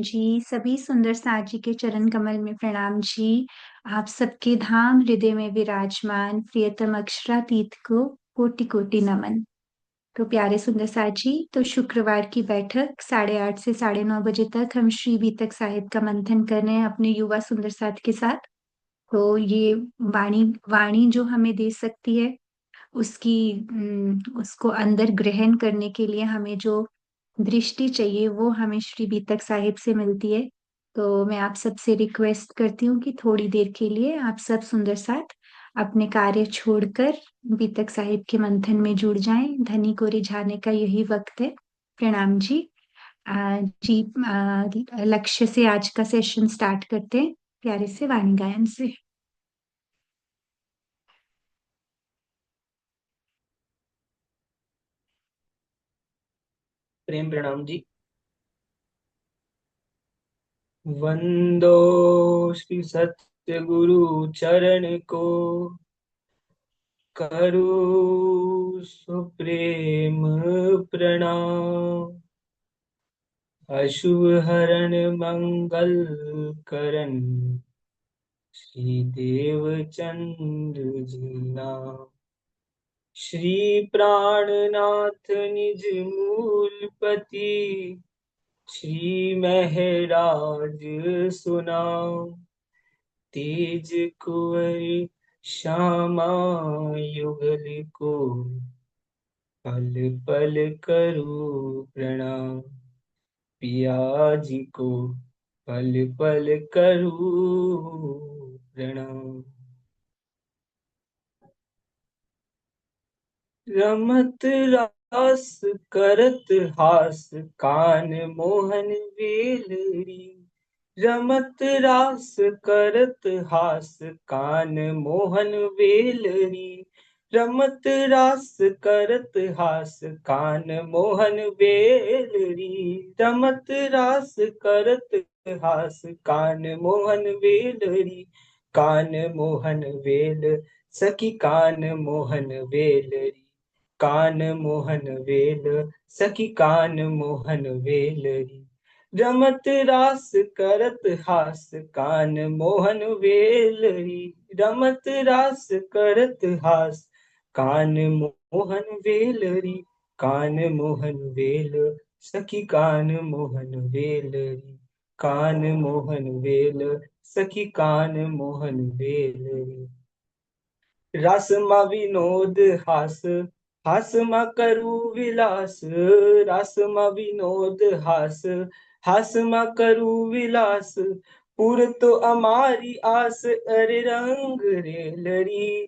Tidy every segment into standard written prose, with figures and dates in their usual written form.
जी, सभी सुंदर साथ जी के चरण कमल में प्रणाम जी। आप सबके धाम हृदय में विराजमान प्रियतम अक्षरातीत को कोटि-कोटि नमन। तो प्यारे सुंदर साथ जी, तो शुक्रवार की बैठक 8:30 से 9:30 बजे तक हम श्री बीतक साहिब का मंथन कर रहे हैं अपने युवा सुंदर साथ के साथ। तो ये वाणी वाणी जो हमें दे सकती है, उसको अंदर ग्रहण करने के लिए हमें जो दृष्टि चाहिए वो हमें श्री बीतक साहिब से मिलती है। तो मैं आप सबसे रिक्वेस्ट करती हूँ कि थोड़ी देर के लिए आप सब सुंदर साथ अपने कार्य छोड़कर बीतक साहिब के मंथन में जुड़ जाएं। धनी को रिझाने का यही वक्त है। प्रणाम जी। जी, लक्ष्य से आज का सेशन स्टार्ट करते हैं प्यारे से वाणी गायन से। प्रेम प्रणाम जी। वंदो श्री सत्य गुरु चरण को, करू सुप्रेम प्रणाम। अशुभ हरण मंगल करण, श्री देव चंद्र जी नाम। श्री प्राणनाथ निज मूलपति, श्री महराज सुनाम। तेज कुंवर श्यामा युगल को, पल पल करूं प्रणाम। पिया जी को पल पल करूं प्रणाम। रमत रास करत हास, कान मोहन वेलरी। रमत रास करत हास, कान मोहन वेलरी। रमत रास करत हास, कान मोहन वेलरी। रमत रास करत हास, कान मोहन वेलरी। कान मोहन वेल सखी, कान मोहन वेलरी। कान मोहन वेल सखी, कान मोहन वेलरी। रमत रास करत हास, कान मोहन वेलरी। रमत रास करत हास, कान मोहन वेलरी। कान मोहन वेल सखी, कान मोहन वेलरी। कान मोहन वेल सखी, कान मोहन वेलरी। रसमा विनोद हास, हासमा करु विलास। रसमा विनोद हास, हासमा करु विलास। पुर तो हमारी आस, अरे रंग रे लरी।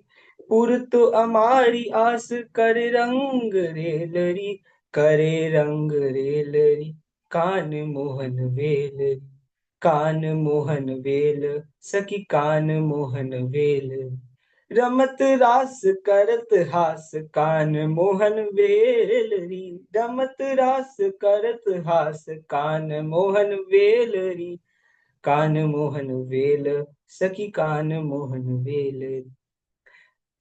पुर तो हमारी आस, करे रंग रे लरी। करे रंग रे लरी। कान मोहन वेल, कान मोहन वेल सखी, कान मोहन वेल। रमत रास करत हास, कान मोहन वेलरी। रमत रास करत हास, कान मोहन वेलरी। कान मोहन वेल सखी, कान मोहन वेलरी।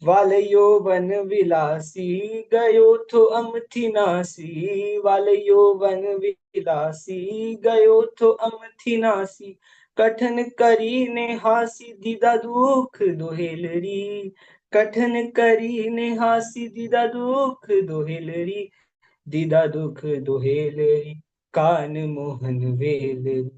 वाल यौवन विलासी, गयो थो अमथि नासी। वाल यौवन विलासी, गयो थो अमथि नासी। कठन करी ने हासी, दीदा दुख दोहेलरी। कठन करी ने हासी, दीदा दुख दोहेलरी। दीदा दुख दोहेलरी। कान मोहन वेल,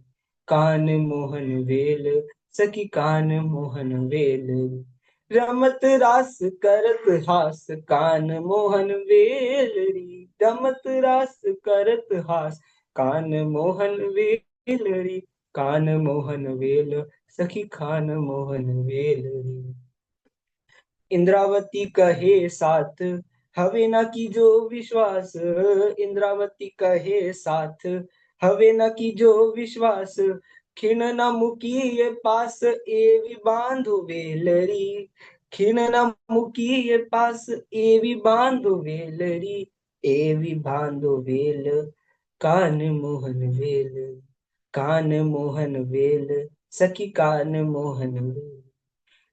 कान मोहन वेल सखी, कान मोहन वेलरी। रमत रास करत हास, कान मोहन वेलरी। रमत रास करत हास, कान मोहन वेलरी। कान मोहन वेल सखी, कान मोहन वेलरी। इंद्रावती कहे साथ, हवे न कीजो विश्वास। इंद्रावती कहे साथ, हवे न कीजो विश्वास। खिन न मुकीये पास, एवि बांधो वेलरी। खिन न मुकीये पास, एवि बांधो वेलरी। एवि बांधो वेल, कान मोहन वेल। कान मोहन वेल सखी, कान मोहन वेल।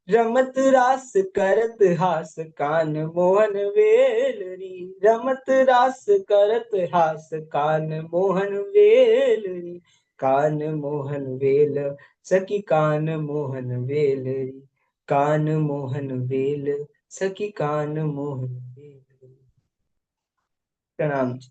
रमत रास करत हास, कान मोहन वेलरी। रमत रास करत हास, कान मोहन वेलरी। कान मोहन वेल, सखी कान मोहन वेल री, कान मोहन वेल, सखी कान मोहन वेल री। प्रणाम जी।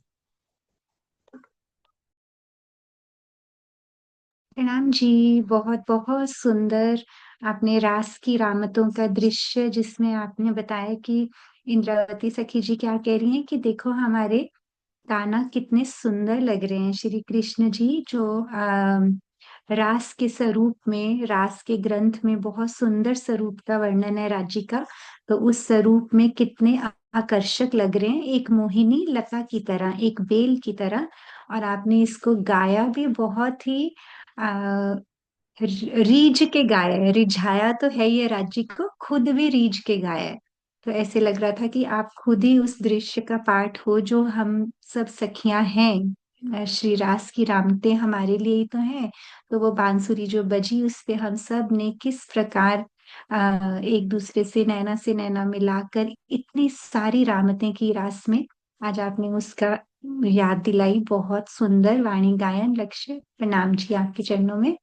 प्रणाम जी। बहुत बहुत सुंदर। आपने रास की रामतों का दृश्य जिसमें आपने बताया कि इंद्रावती सखी जी क्या कह रही हैं कि देखो हमारे कान्हा कितने सुंदर लग रहे हैं। श्री कृष्ण जी जो रास के स्वरूप में, रास के ग्रंथ में बहुत सुंदर स्वरूप का वर्णन है राज्य का। तो उस स्वरूप में कितने आकर्षक लग रहे हैं, एक मोहिनी लता की तरह, एक बेल की तरह। और आपने इसको गाया भी बहुत ही आ, रीझ के गाया है। रिझाया तो है ये राज्य को, खुद भी रीझ के गाया है। तो ऐसे लग रहा था कि आप खुद ही उस दृश्य का पार्ट हो, जो हम सब सखियां हैं। श्री रास की रामते हमारे लिए ही तो हैं। तो वो बांसुरी जो बजी उस पे हम सब ने किस प्रकार एक दूसरे से नैना मिलाकर इतनी सारी रामतें की रास में। आज आपने उसका याद दिलाई। बहुत सुंदर वाणी गायन। लक्ष्य प्रणाम जी आपके चरणों में।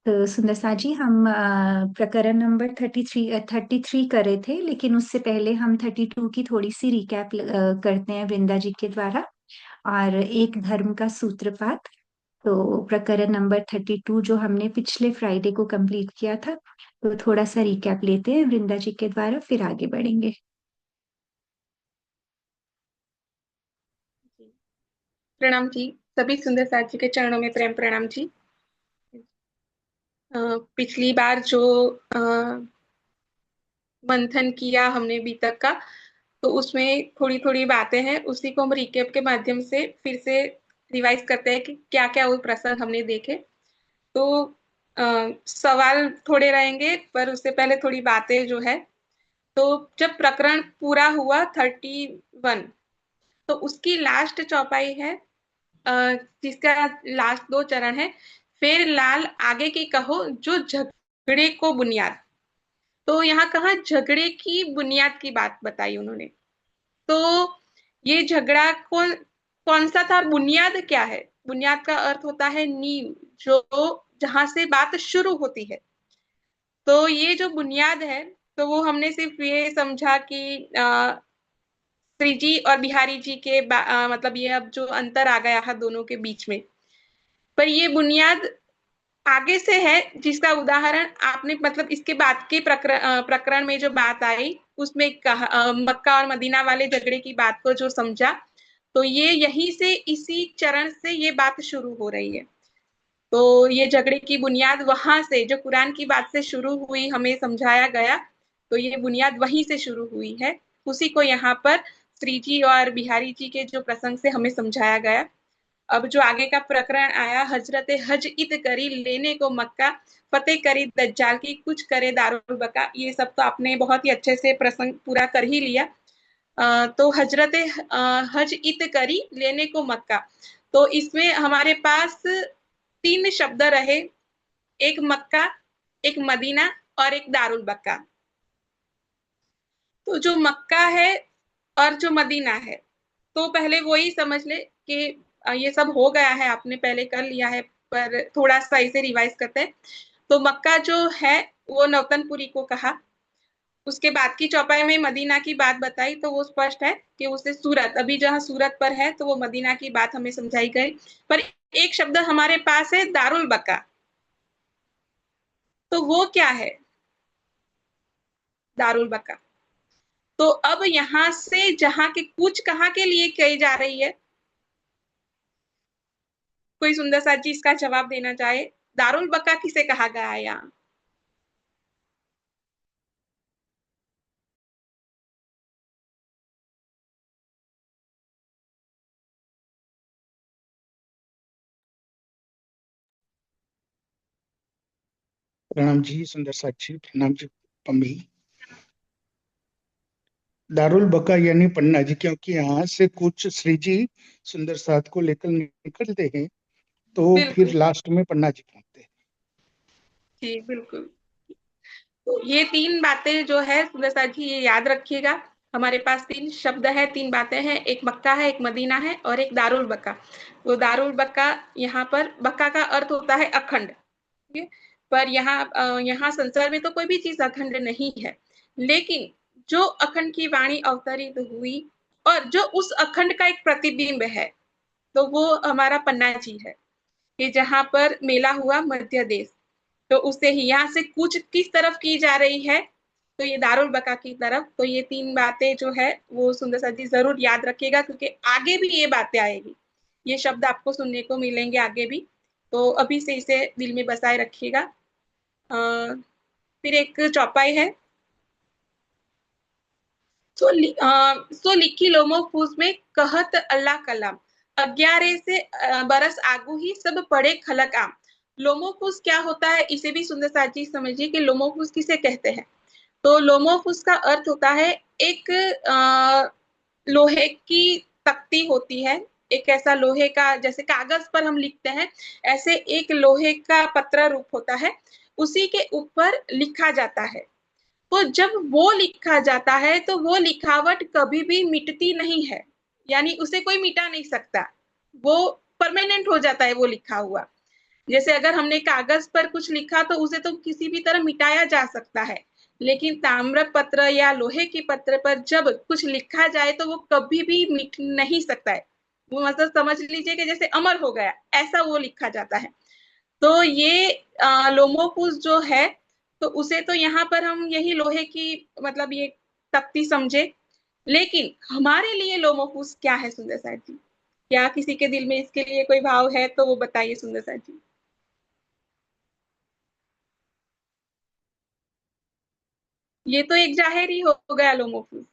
तो सुंदर सा जी, हम प्रकरण नंबर 33 कर रहे थे, लेकिन उससे पहले हम 32 की थोड़ी सी रिकैप करते हैं वृंदा जी के द्वारा। और एक धर्म का सूत्रपात। तो प्रकरण नंबर 32 जो हमने पिछले फ्राइडे को कंप्लीट किया था, तो थोड़ा सा रिकैप लेते हैं वृंदा जी के द्वारा, फिर आगे बढ़ेंगे। जी, प्रणाम जी। सभी सुंदर साथ जी के चरणों में प्रेम प्रणाम जी। पिछली बार जो अ, मंथन किया हमने अभी तक का, तो उसमें थोड़ी थोड़ी बातें हैं, उसी को हम रिकेप के माध्यम से फिर से रिवाइज करते हैं कि क्या क्या वो प्रसंग हमने देखे। तो सवाल थोड़े रहेंगे, पर उससे पहले थोड़ी बातें जो है। तो जब प्रकरण पूरा हुआ 31, तो उसकी लास्ट चौपाई है, जिसका लास्ट दो चरण है। फिर लाल आगे की कहो जो झगड़े को बुनियाद। तो यहाँ कहा झगड़े की बुनियाद की बात बताई उन्होंने। तो ये झगड़ा कौन सा था, बुनियाद क्या है? बुनियाद का अर्थ होता है नींव, जो जहां से बात शुरू होती है। तो ये जो बुनियाद है, तो वो हमने सिर्फ ये समझा कि श्री जी और बिहारी जी के मतलब ये अब जो अंतर आ गया है दोनों के बीच में। पर ये बुनियाद आगे से है, जिसका उदाहरण आपने मतलब इसके बाद के प्रकरण में जो बात आई उसमें कहा, मक्का और मदीना वाले झगड़े की बात को जो समझा। तो ये यहीं से, इसी चरण से ये बात शुरू हो रही है। तो ये झगड़े की बुनियाद वहां से, जो कुरान की बात से शुरू हुई, हमें समझाया गया। तो ये बुनियाद वहीं से शुरू हुई है। उसी को यहाँ पर श्री जी और बिहारी जी के जो प्रसंग से हमें समझाया गया। अब जो आगे का प्रकरण आया, हजरत हज इत करी लेने को मक्का, फतेह करी दज्जाल की कुछ करे दारुल बका। ये सब तो आपने बहुत ही अच्छे से प्रसंग पूरा कर ही लिया। तो हजरत हज इत करी लेने को मक्का। तो इसमें हमारे पास तीन शब्द रहे, एक मक्का, एक मदीना और एक दारुल बक्का। तो जो मक्का है और जो मदीना है, तो पहले वही समझ ले कि ये सब हो गया है, आपने पहले कर लिया है, पर थोड़ा सा इसे रिवाइज करते हैं। तो मक्का जो है वो नौतनपुरी को कहा। उसके बाद की चौपाई में मदीना की बात बताई, तो वो स्पष्ट है कि उसे सूरत, अभी जहां सूरत पर है, तो वो मदीना की बात हमें समझाई गई। पर एक शब्द हमारे पास है दारुल बका। तो वो क्या है दारुल बका? तो अब यहां से जहां की कूच कहाँ के लिए कही जा रही है? कोई सुंदर सा जी इसका जवाब देना चाहे। दारुल बका किसे कहा गया है यहाँ? प्रणाम जी सुंदर साक्षी, प्रणाम जी पम्मी। दारुल बका यानी पन्ना जी, क्योंकि यहाँ से कुछ श्री जी सुंदर साथ को लेकर निकलते हैं, तो फिर बिल्कुल लास्ट में पन्ना जी पहुंचते हैं। जी, बिल्कुल। तो ये तीन बातें जो है सुंदर सा जी, ये याद रखिएगा। हमारे पास 3 शब्द है, 3 बातें हैं, एक मक्का है, एक मदीना है और एक दारुल बक्का। वो दारुल बक्का, यहाँ पर बक्का का अर्थ होता है अखंड, ठीक है? पर यहाँ संसार में तो कोई भी चीज अखंड नहीं है, लेकिन जो अखंड की वाणी अवतरित हुई और जो उस अखंड का एक प्रतिबिंब है, तो वो हमारा पन्ना जी है, कि जहां पर मेला हुआ मध्य देश। तो उससे ही यहाँ से कूच किस तरफ की जा रही है, तो ये दारुल बका की तरफ। तो ये 3 बातें जो है वो सुंदर सा जी जरूर याद रखिएगा, क्योंकि आगे भी ये बातें आएगी, ये शब्द आपको सुनने को मिलेंगे आगे भी। तो अभी से इसे दिल में बसाए रखिएगा। फिर एक चौपाई है, सो लिखी लोमो फूस में कहत अल्लाह कलाम, 11 से बरस आगू ही सब पढ़े खलक आम। लोमोफूस क्या होता है, इसे भी सुंदर साजी समझिए कि लोमोफूस किसे कहते हैं। तो लोमोफूस का अर्थ होता है एक लोहे की तख्ती होती है, एक ऐसा लोहे का, जैसे कागज पर हम लिखते हैं, ऐसे एक लोहे का पत्र रूप होता है, उसी के ऊपर लिखा जाता है। तो जब वो लिखा जाता है तो वो लिखावट कभी भी मिटती नहीं है, यानी उसे कोई मिटा नहीं सकता, वो परमानेंट हो जाता है वो लिखा हुआ। जैसे अगर हमने कागज पर कुछ लिखा तो उसे तो किसी भी तरह मिटाया जा सकता है, लेकिन ताम्र पत्र या लोहे के पत्र पर जब कुछ लिखा जाए तो वो कभी भी मिट नहीं सकता है। वो मतलब समझ लीजिए कि जैसे अमर हो गया, ऐसा वो लिखा जाता है। तो ये लोमोफूस जो है, तो उसे तो यहाँ पर हम यही लोहे की मतलब ये तख्ती समझे, लेकिन हमारे लिए लोमोफूस क्या है सुंदर साहब जी? क्या किसी के दिल में इसके लिए कोई भाव है तो वो बताइए सुंदर साहब जी। ये तो एक जाहिर ही हो गया लोमोफूस,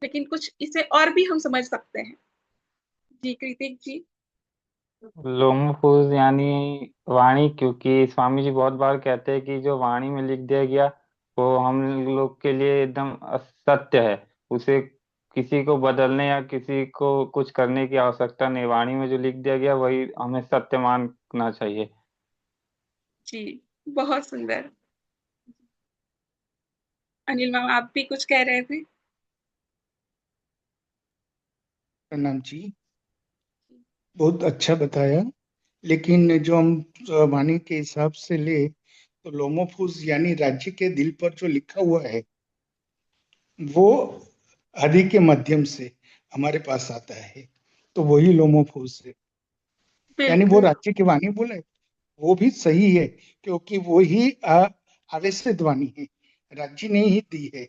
लेकिन कुछ इसे और भी हम समझ सकते हैं। जी कृतिक जी। लोमफूज यानी वाणी, क्योंकि स्वामी जी बहुत बार कहते हैं कि जो वाणी में लिख दिया गया वो हम लोग के लिए एकदम सत्य है। उसे किसी को बदलने या किसी को कुछ करने की आवश्यकता नहीं। वाणी में जो लिख दिया गया वही हमें सत्य मानना चाहिए। जी बहुत सुंदर। अनिल मैम आप भी कुछ कह रहे थे? प्रणाम जी, बहुत अच्छा बताया। लेकिन जो हम वाणी के हिसाब से ले तो लोमोफूस यानी राज्य के दिल पर जो लिखा हुआ है वो आदि के माध्यम से हमारे पास आता है, तो वही लोमोफूस है। यानी वो बिल्कुल राज्य की वाणी बोले वो भी सही है, क्योंकि वो ही आवेशित वाणी है, राज्य ने ही दी है,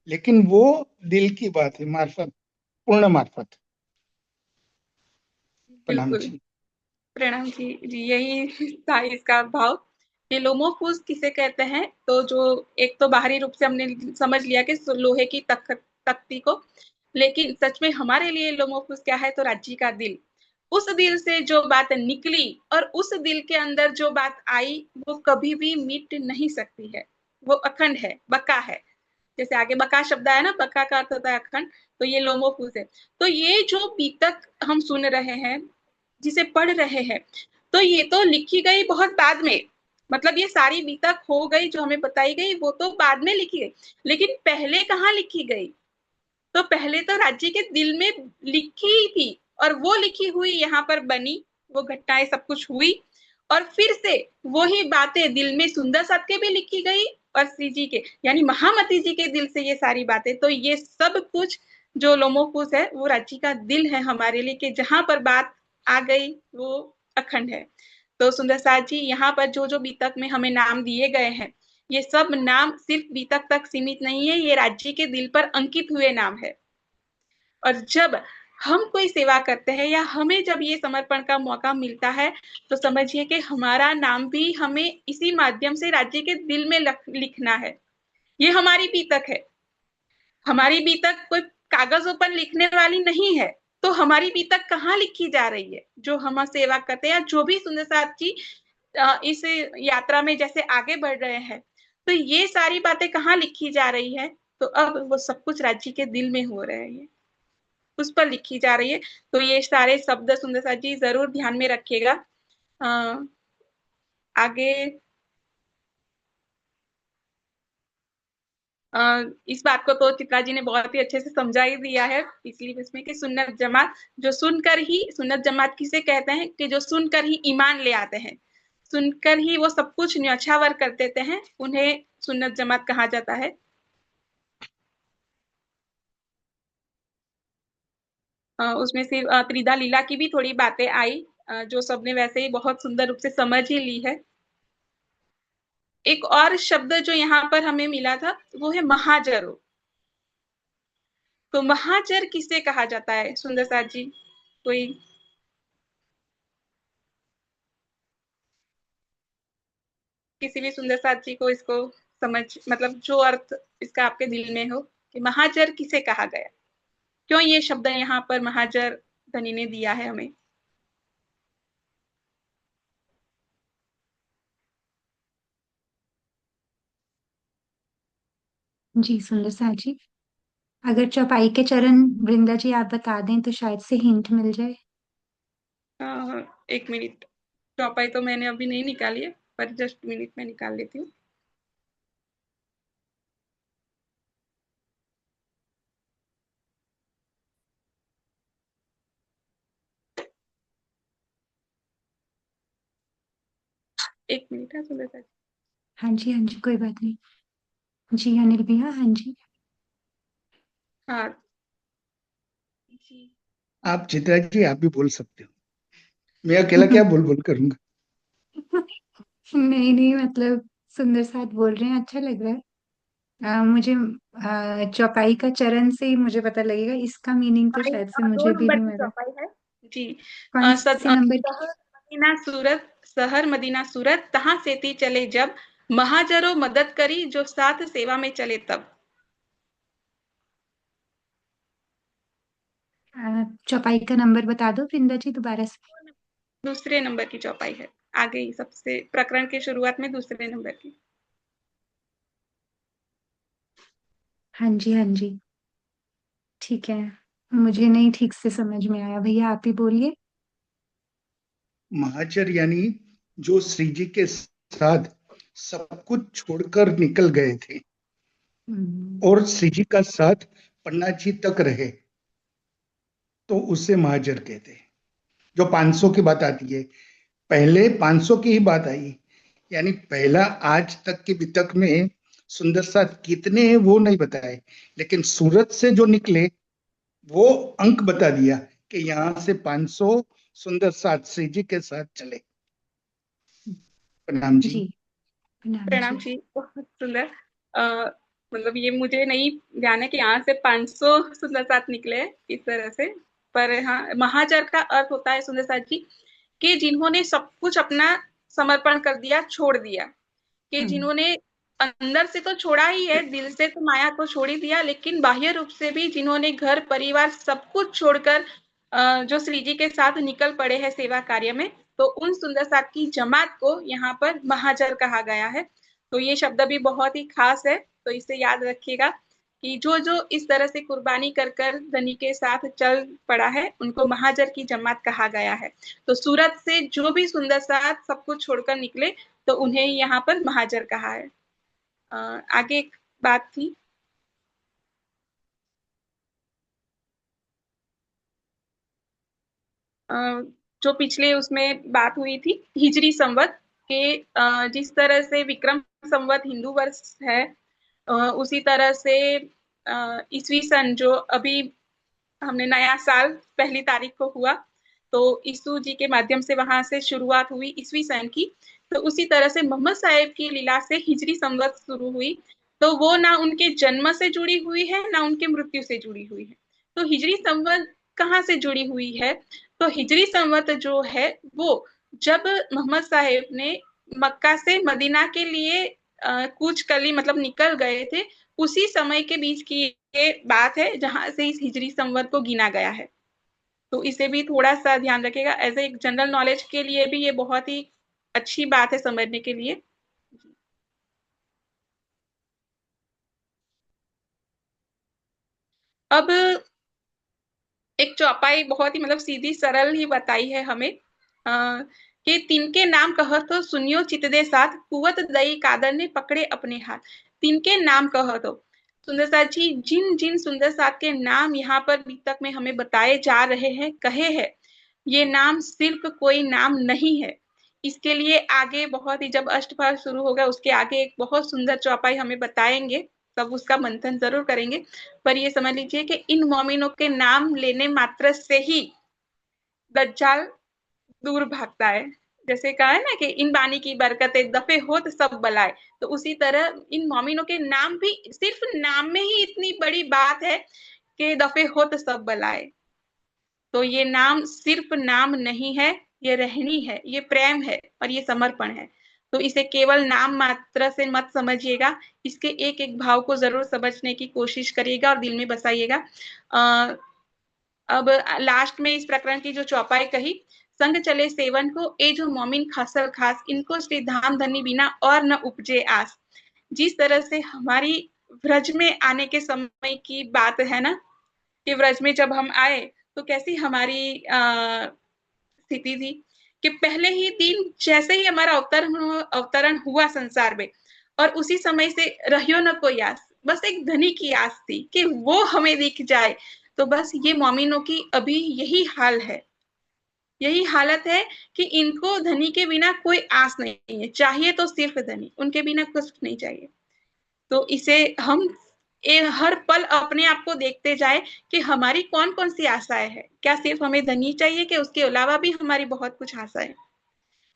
लेकिन वो दिल की बात है, मार्फत, पूर्ण मार्फत। प्रणाम बिल्कुल। जी। प्रणाम जी। जी यही था इसका भाव कि लोमोफूस किसे कहते हैं। तो जो एक तो बाहरी रूप से हमने समझ लिया कि लोहे की तख्ती को, लेकिन सच में हमारे लिए लोमोफूस क्या है, तो राज्य का दिल। उस दिल से जो बात निकली और उस दिल के अंदर जो बात आई वो कभी भी मिट नहीं सकती है, वो अखंड है, बका है। जैसे आगे बका शब्द आया ना, बका का अर्थ होता है अखंड, तो ये लोमोफूस है। तो ये जो बीतक हम सुन रहे हैं, जिसे पढ़ रहे हैं, तो ये तो लिखी गई बहुत बाद में, मतलब ये सारी बीतक हो गई जो हमें बताई गई वो तो बाद में लिखी गई, लेकिन पहले कहाँ लिखी गई? तो पहले तो राज्य के दिल में लिखी थी, और वो लिखी हुई यहाँ पर बनी, वो घटनाएं सब कुछ हुई, और फिर से वही बातें दिल में सुंदर साथ के भी लिखी गई, और श्री जी के यानी महामती जी के दिल से ये सारी बातें। तो ये सब कुछ जो लोमोफूस है वो राज्य का दिल है हमारे लिए, कि जहां पर बात आ गई वो अखंड है। तो सुंदर साथ जी यहाँ पर जो जो बीतक में हमें नाम दिए गए हैं, ये सब नाम सिर्फ बीतक तक सीमित नहीं है, ये राज्य के दिल पर अंकित हुए नाम है। और जब हम कोई सेवा करते हैं या हमें जब ये समर्पण का मौका मिलता है, तो समझिए कि हमारा नाम भी हमें इसी माध्यम से राज्य के दिल में लिखना है। ये हमारी बीतक है। हमारी बीतक कोई कागजों पर लिखने वाली नहीं है। तो हमारी बीतक कहाँ लिखी जा रही है? जो हम सेवा करते हैं, जो भी सुंदर साथ जी इस यात्रा में जैसे आगे बढ़ रहे हैं, तो ये सारी बातें कहाँ लिखी जा रही है? तो अब वो सब कुछ राज्य के दिल में हो रहे हैं, उस पर लिखी जा रही है। तो ये सारे शब्द सुंदर साथ जी जरूर ध्यान में रखिएगा। आगे इस बात को तो चित्रा जी ने बहुत ही अच्छे से समझा ही दिया है पिछली इसमें कि सुन्नत जमात जो सुनकर ही, सुन्नत जमात किसे कहते हैं कि जो सुनकर ही ईमान ले आते हैं, सुनकर ही वो सब कुछ न्यौछावर कर देते हैं, उन्हें सुन्नत जमात कहा जाता है। उसमें से त्रिधा लीला की भी थोड़ी बातें आई, जो सबने वैसे ही बहुत सुंदर रूप से समझ ही ली है। एक और शब्द जो यहाँ पर हमें मिला था वो है महाजरो। तो महाजर किसे कहा जाता है सुंदर साथ जी? कोई किसी भी सुंदर साथ जी को इसको समझ, मतलब जो अर्थ इसका आपके दिल में हो कि महाजर किसे कहा गया, क्यों ये शब्द यहाँ पर महाजर धनी ने दिया है हमें? जी सुंदर साथ जी, अगर चौपाई के चरण वृंदा जी आप बता दें तो शायद से हिंट मिल जाए। एक मिनट, चौपाई तो मैंने अभी नहीं निकाली है, पर जस्ट मिनट में निकाल लेती हूँ। एक मिनट है सुंदर साथ हाँ जी कोई बात नहीं। जी अनिल भैया, हाँ जी। हाँ जी। आप चित्रा जी आप भी बोल सकते हो, मैं अकेला क्या बोल बोल करूंगा। नहीं नहीं, मतलब सुंदर साथ बोल रहे हैं, अच्छा लग रहा है। मुझे चौपाई का चरण से ही मुझे पता लगेगा, इसका मीनिंग तो शायद से दो मुझे भी नंबर नहीं की मिला। चौपाई है जी। कौन से नंबर की? शहर मदीना सूरत, शहर मदीना सूरत तहाँ से थी चले जब, महाजरो मदद करी जो साथ सेवा में चले तब। चौपाई का नंबर बता दो वृंदा जी दोबारा से। दूसरे नंबर की चौपाई है, आगे ही सबसे प्रकरण के शुरुआत में दूसरे नंबर की। हाँ जी ठीक है, मुझे नहीं ठीक से समझ में आया, भैया आप ही बोलिए। महाचर यानी जो श्री जी के साथ सब कुछ छोड़कर निकल गए थे और श्री जी का साथ पन्ना जी तक रहे, तो उसे महाजर कहते हैं। जो 500 की बात आती है, पहले 500 की ही बात आई, यानी पहला आज तक के वितक में सुंदर साथ कितने हैं वो नहीं बताए, लेकिन सूरत से जो निकले वो अंक बता दिया कि यहां से 500 सुंदर साथ श्री जी के साथ चले। प्रणाम जी। जी प्रणाम प्रणाम जी। जी, बहुत सुंदर। अ, मतलब ये मुझे नहीं ध्यान है कि यहाँ से 500 सुंदर साथ निकले इस तरह से, पर हाँ महाजर का अर्थ होता है सुंदर साथ जी कि जिन्होंने सब कुछ अपना समर्पण कर दिया, छोड़ दिया, कि जिन्होंने अंदर से तो छोड़ा ही है, दिल से तो माया को छोड़ ही दिया, लेकिन बाह्य रूप से भी जिन्होंने घर परिवार सब कुछ छोड़कर जो श्री जी के साथ निकल पड़े हैं सेवा कार्य में, तो उन सुंदर साथ की जमात को यहाँ पर महाजर कहा गया है। तो ये शब्द भी बहुत ही खास है, तो इसे याद रखिएगा कि जो जो इस तरह से कुर्बानी कर कर धनी के साथ चल पड़ा है उनको महाजर की जमात कहा गया है। तो सूरत से जो भी सुंदर साथ सब कुछ छोड़कर निकले तो उन्हें यहाँ पर महाजर कहा है। आगे एक बात थी, जो पिछले उसमें बात हुई थी हिजरी संवत के, जिस तरह से विक्रम संवत हिंदू वर्ष है, उसी तरह से ईसवी सन जो अभी हमने नया साल 1 तारीख को हुआ, तो यीशु जी के माध्यम से वहां से शुरुआत हुई ईसवी सन की, तो उसी तरह से मोहम्मद साहेब की लीला से हिजरी संवत शुरू हुई। तो वो ना उनके जन्म से जुड़ी हुई है ना उनके मृत्यु से जुड़ी हुई है। तो हिजरी संवत कहाँ से जुड़ी हुई है? तो हिजरी संवत जो है वो जब मोहम्मद साहेब ने मक्का से मदीना के लिए कूच कर ली, मतलब निकल गए थे, उसी समय के बीच की ये बात है जहां से इस हिजरी संवत को गिना गया है। तो इसे भी थोड़ा सा ध्यान रखिएगा, एज ए जनरल नॉलेज के लिए भी ये बहुत ही अच्छी बात है समझने के लिए। अब एक चौपाई बहुत ही मतलब सीधी सरल ही बताई है हमें, कि तिनके नाम कह तो सुनियो चित दे साथ, कुवत दई कादर ने पकड़े अपने हाथ। तिनके नाम कह तो, सुंदर साथ जी, जिन जिन सुंदर साथ के नाम यहाँ पर बीतक में हमें बताए जा रहे हैं, कहे हैं, ये नाम सिर्फ कोई नाम नहीं है। इसके लिए आगे बहुत ही, जब अष्टपहर शुरू होगा उसके आगे एक बहुत सुंदर चौपाई हमें बताएंगे, तब उसका मंथन जरूर करेंगे। पर ये समझ लीजिए कि इन मोमिनों के नाम लेने मात्र से ही दज्जाल दूर भागता है। जैसे कहा है ना कि इन बानी की बरकतें दफे होत सब बलाए, तो उसी तरह इन मोमिनों के नाम भी, सिर्फ नाम में ही इतनी बड़ी बात है कि दफे होत सब बलाए। तो ये नाम सिर्फ नाम नहीं है, ये रहनी है, ये प्रेम है और ये समर्पण है। तो इसे केवल नाम मात्र से मत समझिएगा, इसके एक एक भाव को जरूर समझने की कोशिश करिएगा और दिल में बसाइएगा। अब लास्ट में इस प्रकरण की जो चौपाई कही, संग चले सेवन को ए जो मोमिन खासल खास, इनको श्री धाम धनी बिना और न उपजे आस। जिस तरह से हमारी व्रज में आने के समय की बात है ना, कि व्रज में जब हम आए तो कैसी हमारी स्थिति थी कि पहले ही दिन जैसे ही हमारा अवतरण हुआ संसार में, और उसी समय से रहियो न कोई आस, बस एक धनी की आस थी कि वो हमें दिख जाए। तो बस ये मोमिनों की अभी यही हाल है, यही हालत है कि इनको धनी के बिना कोई आस नहीं है, चाहिए तो सिर्फ धनी, उनके बिना कुछ नहीं चाहिए। तो इसे हम हर पल अपने आप को देखते जाए कि हमारी कौन कौन सी आशाएं हैं, क्या सिर्फ हमें धनी चाहिए कि उसके अलावा भी हमारी बहुत कुछ आशाएं।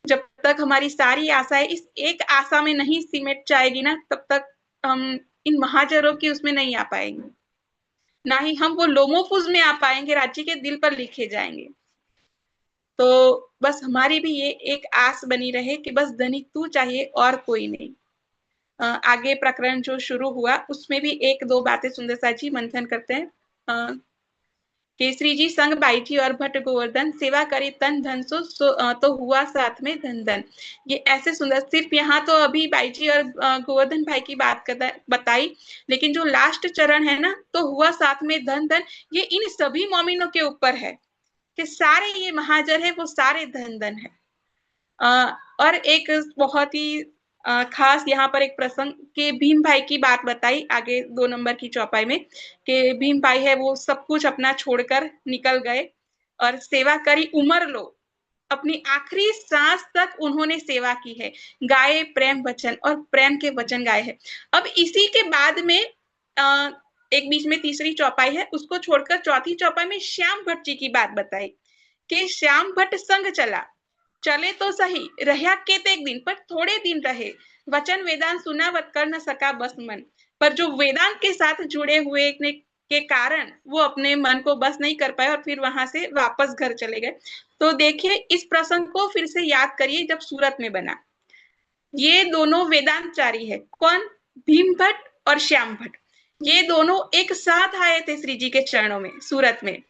जब तक हमारी सारी आशाएं इस एक आशा में नहीं सिमट जाएगी ना, तब तक हम इन महाजरों की उसमें नहीं आ पाएंगे, ना ही हम वो लोमोफुज में आ पाएंगे, राज्य के दिल पर लिखे जाएंगे। तो बस हमारी भी ये एक आस बनी रहे कि बस धनी तू चाहिए और कोई नहीं। आगे प्रकरण जो शुरू हुआ उसमें भी एक दो बातें सुंदर सा जी मंथन करते हैं। केसरी जी संग बाई जी और भट्ट गोवर्धन, सेवा करी तन धन तो हुआ साथ में धन धन। ये ऐसे सुंदर, सिर्फ यहाँ तो अभी बाई जी और गोवर्धन भाई की बात बताई, लेकिन जो लास्ट चरण है ना, तो हुआ साथ में धन धन, ये इन सभी मोमिनों के ऊपर है कि सारे ये महाजर है वो सारे धन धन है। और एक बहुत ही खास यहाँ पर एक प्रसंग के भीम भाई की बात बताई आगे 2 नंबर की चौपाई में, कि भीम भाई है वो सब कुछ अपना छोड़कर निकल गए और सेवा करी उमर लो, अपनी आखिरी सांस तक उन्होंने सेवा की है, गाए प्रेम वचन, और प्रेम के वचन गाए हैं। अब इसी के बाद में एक बीच में तीसरी चौपाई है, उसको छोड़कर चौथी चौपाई में श्याम भट्ट जी की बात बताई कि श्याम भट्ट संग चले तो सही, रहा केतेक दिन, पर थोड़े दिन रहे, वचन वेदांत सुनावत कर न सका बस मन। पर जो वेदांत के साथ जुड़े हुए के कारण वो अपने मन को बस नहीं कर पाए और फिर वहां से वापस घर चले गए। तो देखिए इस प्रसंग को फिर से याद करिए, जब सूरत में बना, ये दोनों वेदांतचारी है, कौन? भीम भट्ट और श्याम भट्ट। ये दोनों एक साथ आए थे श्री जी के चरणों में सूरत में,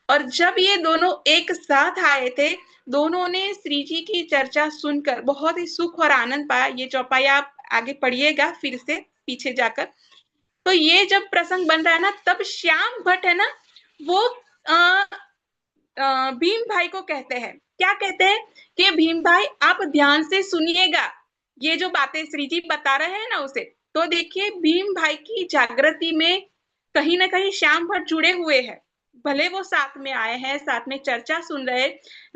और जब ये दोनों एक साथ आए थे, दोनों ने श्री जी की चर्चा सुनकर बहुत ही सुख और आनंद पाया। ये चौपाई आप आगे पढ़िएगा फिर से पीछे जाकर। तो ये जब प्रसंग बन रहा है ना, तब श्याम भट्ट है ना, वो भीम भाई को कहते हैं, क्या कहते हैं कि भीम भाई आप ध्यान से सुनिएगा, ये जो बातें श्री जी बता रहे हैं ना उसे। तो देखिए भीम भाई की जागृति में कहीं ना कहीं श्याम भट्ट जुड़े हुए हैं, भले वो साथ में आए हैं, साथ में चर्चा सुन रहे,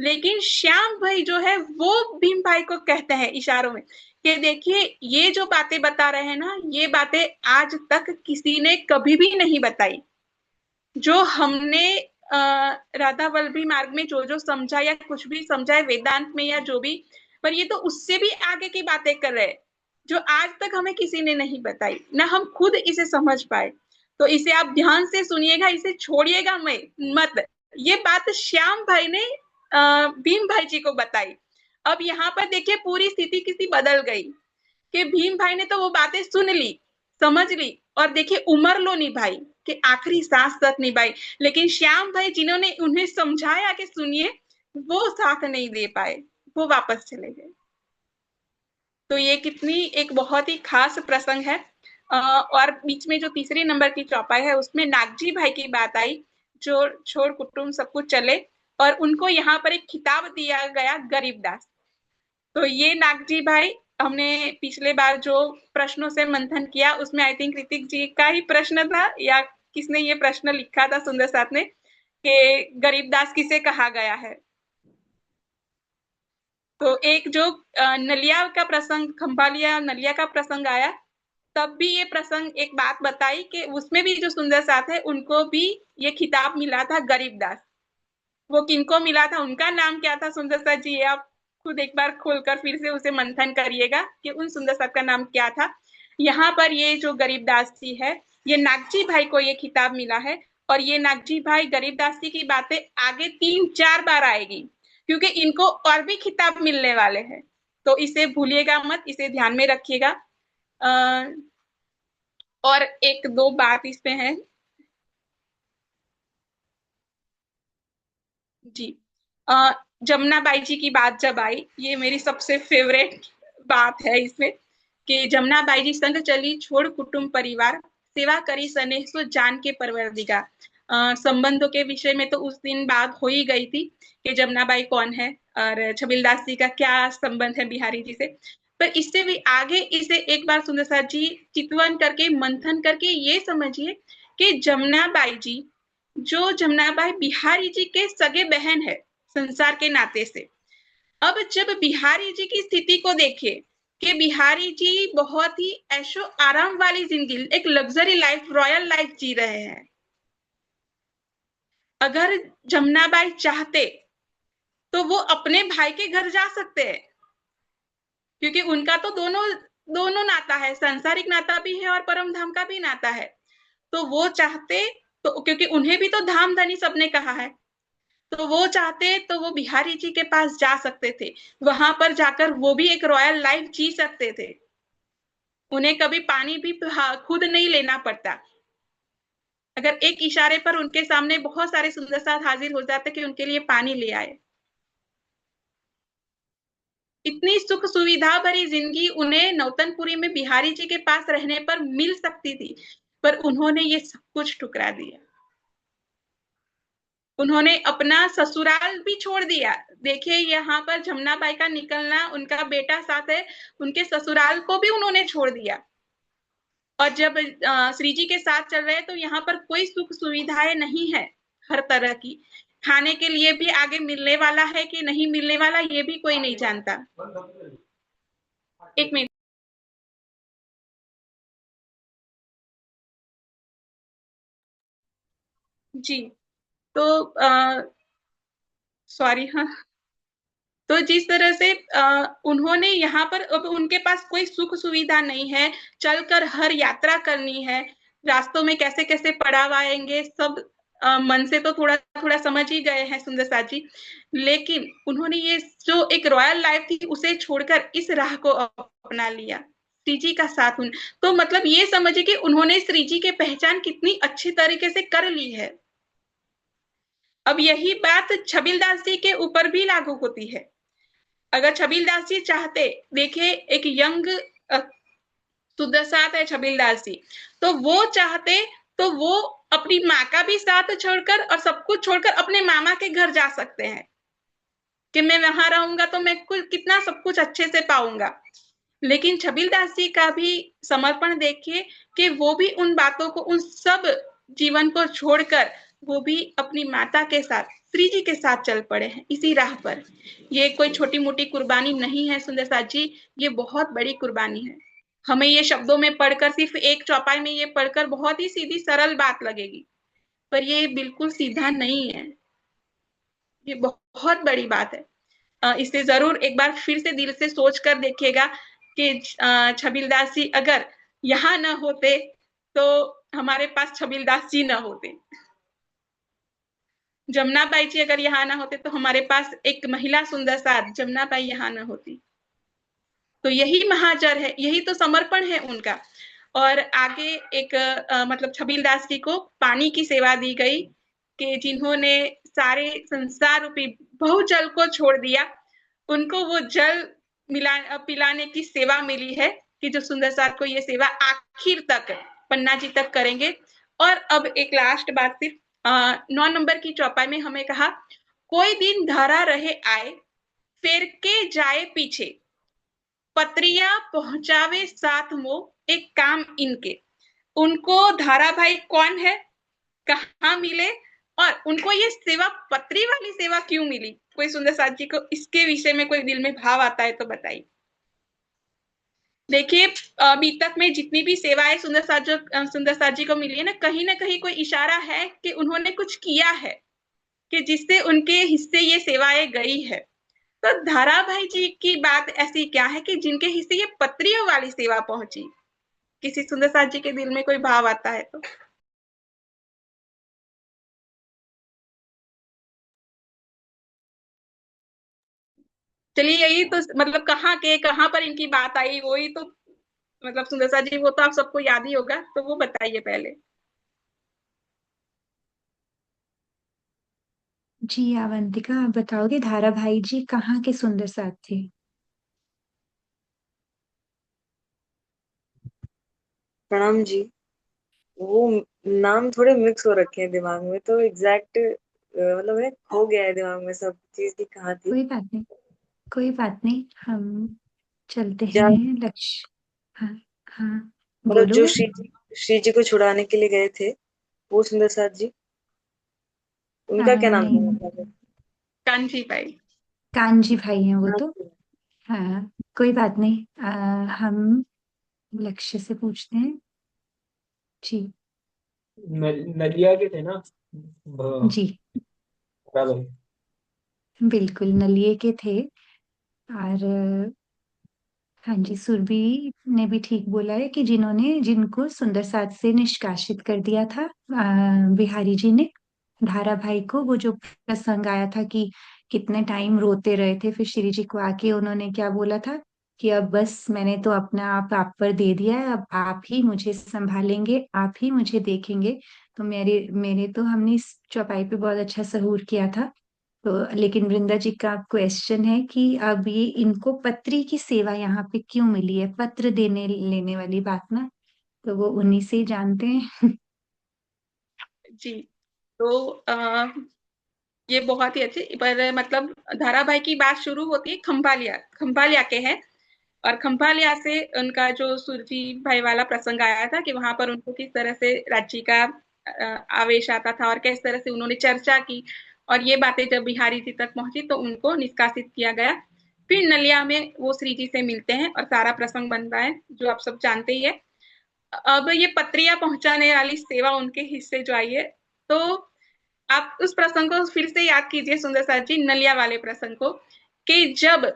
लेकिन श्याम भाई जो है वो भीम भाई को कहते हैं इशारों में कि देखिए ये जो बातें बता रहे हैं ना, ये बातें आज तक किसी ने कभी भी नहीं बताई। जो हमने राधा वल्लभी मार्ग में जो जो समझा या कुछ भी समझा है वेदांत में या जो भी, पर ये तो उससे भी आगे की बातें कर रहे हैं जो आज तक हमें किसी ने नहीं बताई, ना हम खुद इसे समझ पाए। तो इसे आप ध्यान से सुनिएगा, इसे छोड़िएगा मत। ये बात श्याम भाई ने भीम भाई जी को बताई। अब यहाँ पर देखिए पूरी स्थिति किसी बदल गई कि भीम भाई ने तो वो बातें सुन ली, समझ ली, और देखिए उमर लो निभाई कि आखिरी सांस तक निभाई, लेकिन श्याम भाई जिन्होंने उन्हें समझाया कि सुनिए, वो साथ नहीं दे पाए, वो वापस चले गए। तो ये कितनी एक बहुत ही खास प्रसंग है। और बीच में जो तीसरे नंबर की चौपाई है उसमें नागजी भाई की बात आई, जो छोड़ कुटुंब सब कुछ चले, और उनको यहाँ पर एक खिताब दिया गया गरीबदास। तो ये नागजी भाई हमने पिछले बार जो प्रश्नों से मंथन किया उसमें आई थिंक ऋतिक जी का ही प्रश्न था या किसने ये प्रश्न लिखा था सुंदर साथ ने कि गरीबदास किसे कहा गया है। तो एक जो नलिया का प्रसंग, खंभालिया नलिया का प्रसंग आया, तब भी ये प्रसंग एक बात बताई कि उसमें भी जो सुंदर साथ है उनको भी ये खिताब मिला था गरीबदास। वो किनको मिला था, उनका नाम क्या था सुंदर साथ जी, ये आप खुद एक बार खोलकर फिर से उसे मंथन करिएगा कि उन सुंदर साथ का नाम क्या था। यहाँ पर ये जो गरीबदास जी है, ये नागजी भाई को ये खिताब मिला है और ये नागजी भाई गरीबदास जी की बातें आगे 3-4 बार आएगी क्योंकि इनको और भी खिताब मिलने वाले हैं। तो इसे भूलिएगा मत, इसे ध्यान में रखिएगा। और एक दो बात इस पे है जी। जमुना बाई जी की बात जब आई, ये मेरी सबसे फेवरेट बात है इसमें कि जमुना बाई जी संग चली छोड़ कुटुंब परिवार, सेवा करी स्नेह सो जान के परवरदिगार। संबंधों के विषय में तो उस दिन बात हो ही गई थी कि जमुना बाई कौन है और छबिलदास जी का क्या संबंध है बिहारी जी से। पर इससे भी आगे इसे एक बार सुंदर साथ जी चितवन करके मंथन करके ये समझिए कि जमुना बाई जी, जो जमुनाबाई बिहारी जी के सगे बहन है संसार के नाते से। अब जब बिहारी जी की स्थिति को देखे कि बिहारी जी बहुत ही ऐशो आराम वाली जिंदगी, एक लग्जरी लाइफ, रॉयल लाइफ जी रहे हैं। अगर जमुनाबाई चाहते तो वो अपने भाई के घर जा सकते हैं क्योंकि उनका तो दोनों दोनों नाता है, सांसारिक नाता भी है और परम धाम का भी नाता है। तो वो चाहते तो, क्योंकि उन्हें भी तो धाम धनी सबने कहा है, तो वो चाहते तो वो बिहारी जी के पास जा सकते थे, वहां पर जाकर वो भी एक रॉयल लाइफ जी सकते थे। उन्हें कभी पानी भी खुद नहीं लेना पड़ता। अगर एक इशारे पर उनके सामने बहुत सारे सुंदर साथ हाजिर हो जाते कि उनके लिए पानी ले आए। इतनी सुख सुविधा भरी जिंदगी उन्हें नौतनपुरी में बिहारी जी के पास रहने पर मिल सकती थी, पर उन्होंने ये सब कुछ ठुकरा दिया। उन्होंने अपना ससुराल भी छोड़ दिया। देखिए यहाँ पर जमुनाबाई का निकलना, उनका बेटा साथ है, उनके ससुराल को भी उन्होंने छोड़ दिया। और जब श्री जी के साथ चल रहे हैं तो यहाँ पर कोई सुख सुविधाएं नहीं है, हर तरह की खाने के लिए भी आगे मिलने वाला है कि नहीं मिलने वाला ये भी कोई नहीं जानता। एक मिनट जी। तो सॉरी, हाँ। तो जिस तरह से उन्होंने यहाँ पर, अब उनके पास कोई सुख सुविधा नहीं है, चलकर हर यात्रा करनी है, रास्तों में कैसे कैसे पड़ाव आएंगे सब मन से तो थोड़ा थोड़ा समझ ही गए हैं सुंदर साथ जी। लेकिन उन्होंने ये जो एक रॉयल लाइफ थी उसे छोड़कर इस राह को अपना लिया, श्री जी का साथ। तो मतलब ये समझिए कि उन्होंने श्री जी की पहचान कितनी अच्छी तरीके से कर ली है। अब यही बात छबिलदास जी के ऊपर भी लागू होती है। अगर छबिलदास जी चाहते, देखिए एक यंग सुंदर साथ है छबिलदास जी, तो वो चाहते तो वो अपनी माँ का भी साथ छोड़कर और सब कुछ छोड़कर अपने मामा के घर जा सकते हैं कि मैं वहां रहूंगा तो मैं कुछ कितना सब कुछ अच्छे से पाऊंगा। लेकिन छबिलदास जी का भी समर्पण देखिए कि वो भी उन बातों को, उन सब जीवन को छोड़कर वो भी अपनी माता के साथ, श्री जी के साथ चल पड़े हैं इसी राह पर। ये कोई छोटी मोटी कुर्बानी नहीं है सुंदर साथ जी, ये बहुत बड़ी कुर्बानी है। हमें ये शब्दों में पढ़कर, सिर्फ एक चौपाई में ये पढ़कर बहुत ही सीधी सरल बात लगेगी, पर ये बिल्कुल सीधा नहीं है, ये बहुत बड़ी बात है। इसे जरूर एक बार फिर से दिल से सोच कर देखिएगा कि छबिलदास जी अगर यहाँ न होते तो हमारे पास छबिलदास जी न होते, जमुनाबाई जी अगर यहाँ ना होते तो हमारे पास एक महिला सुंदर साथ जमुनाबाई यहाँ न होती। तो यही महाजर है, यही तो समर्पण है उनका। और आगे एक मतलब छबिलदास जी को पानी की सेवा दी गई कि जिन्होंने सारे संसार रूपी बहुजल को छोड़ दिया, उनको वो जल पिलाने की सेवा मिली है कि जो सुंदर साथ को ये सेवा आखिर तक पन्ना जी तक करेंगे। और अब एक लास्ट बात, सिर्फ 9 नंबर की चौपाई में हमें कहा, कोई दिन धरा रहे आए, फेर के जाए पीछे, पत्रिया पहुंचावे साथ मोह एक काम इनके। उनको धारा भाई कौन है, कहाँ मिले, और उनको ये सेवा पत्री वाली सेवा क्यों मिली? कोई सुंदर साथ जी को इसके विषय में कोई दिल में भाव आता है तो बताइए। देखिए, अभी तक में जितनी भी सेवाएं सुंदर साथ जी को मिली है ना कहीं कोई इशारा है कि उन्होंने कुछ किया है कि जिससे उनके हिस्से ये सेवाएं गई है। तो धारा भाई जी की बात ऐसी क्या है कि जिनके हिस्से ये पत्रियों वाली सेवा पहुंची? किसी सुंदर साथ जी के दिल में कोई भाव आता है तो? चलिए, यही तो मतलब कहाँ पर इनकी बात आई, वही तो मतलब सुंदर साथ जी, वो तो आप सबको याद ही होगा, तो वो बताइए पहले। जी अवंतिका, आप बताओगे धारा भाई जी कहाँ के सुंदर साथ थे? प्रणाम जी। वो नाम थोड़े मिक्स हो रखे हैं दिमाग में, तो एग्जैक्ट मतलब है, खो गया है दिमाग में सब चीज की कहाँ थी। कोई बात नहीं, कोई बात नहीं, हम चलते क्या हैं लक्ष्य। हाँ, हाँ, मतलब जो बोलो। श्री जी को छुड़ाने के लिए गए थे, वो सुंदर साथ जी, उनका क्या नाम था नहीं, मतलब? कांची भाई। कांजी भाई हैं वो हाँ, तो। हाँ, कोई बात नहीं, हम लक्ष्य से पूछते हैं। जी। नलिया के थे ना? जी, बराबर। बिल्कुल नलिये के थे। और हाँ जी, सुरभि ने भी ठीक बोला है कि जिनको सुंदर साथ से निष्कासित कर दिया था बिहारी जी ने, धारा भाई को। वो जो प्रसंग आया था कि कितने टाइम रोते रहे थे, फिर श्री जी को आके उन्होंने क्या बोला था कि अब बस मैंने तो अपना आप पर दे दिया है, अब आप ही मुझे संभालेंगे, आप ही मुझे देखेंगे। तो मेरे मेरे तो हमने इस चौपाई पे बहुत अच्छा सहूर किया था। तो लेकिन वृंदा जी का क्वेश्चन है कि अब ये इनको पत्री की सेवा यहाँ पे क्यों मिली है, पत्र देने लेने वाली बात ना, तो वो उन्हीं से ही जानते हैं। जी, तो ये बहुत ही अच्छे, पर मतलब धाराभाई की बात शुरू होती है खंभालिया के हैं। और खंभालिया से उनका जो सुरजी भाई वाला प्रसंग आया था कि वहां पर उनको किस तरह से राज्य का आवेश आता था और किस तरह से उन्होंने चर्चा की, और ये बातें जब बिहारी जी तक पहुंची तो उनको निष्कासित किया गया। फिर नलिया में वो श्री जी से मिलते हैं और सारा प्रसंग बनता है जो आप सब जानते ही है। अब ये पत्रियां पहुंचाने वाली सेवा उनके हिस्से जो आई है, तो आप उस प्रसंग को फिर से याद कीजिए सुंदर साथ जी, नलिया वाले प्रसंग को, कि जब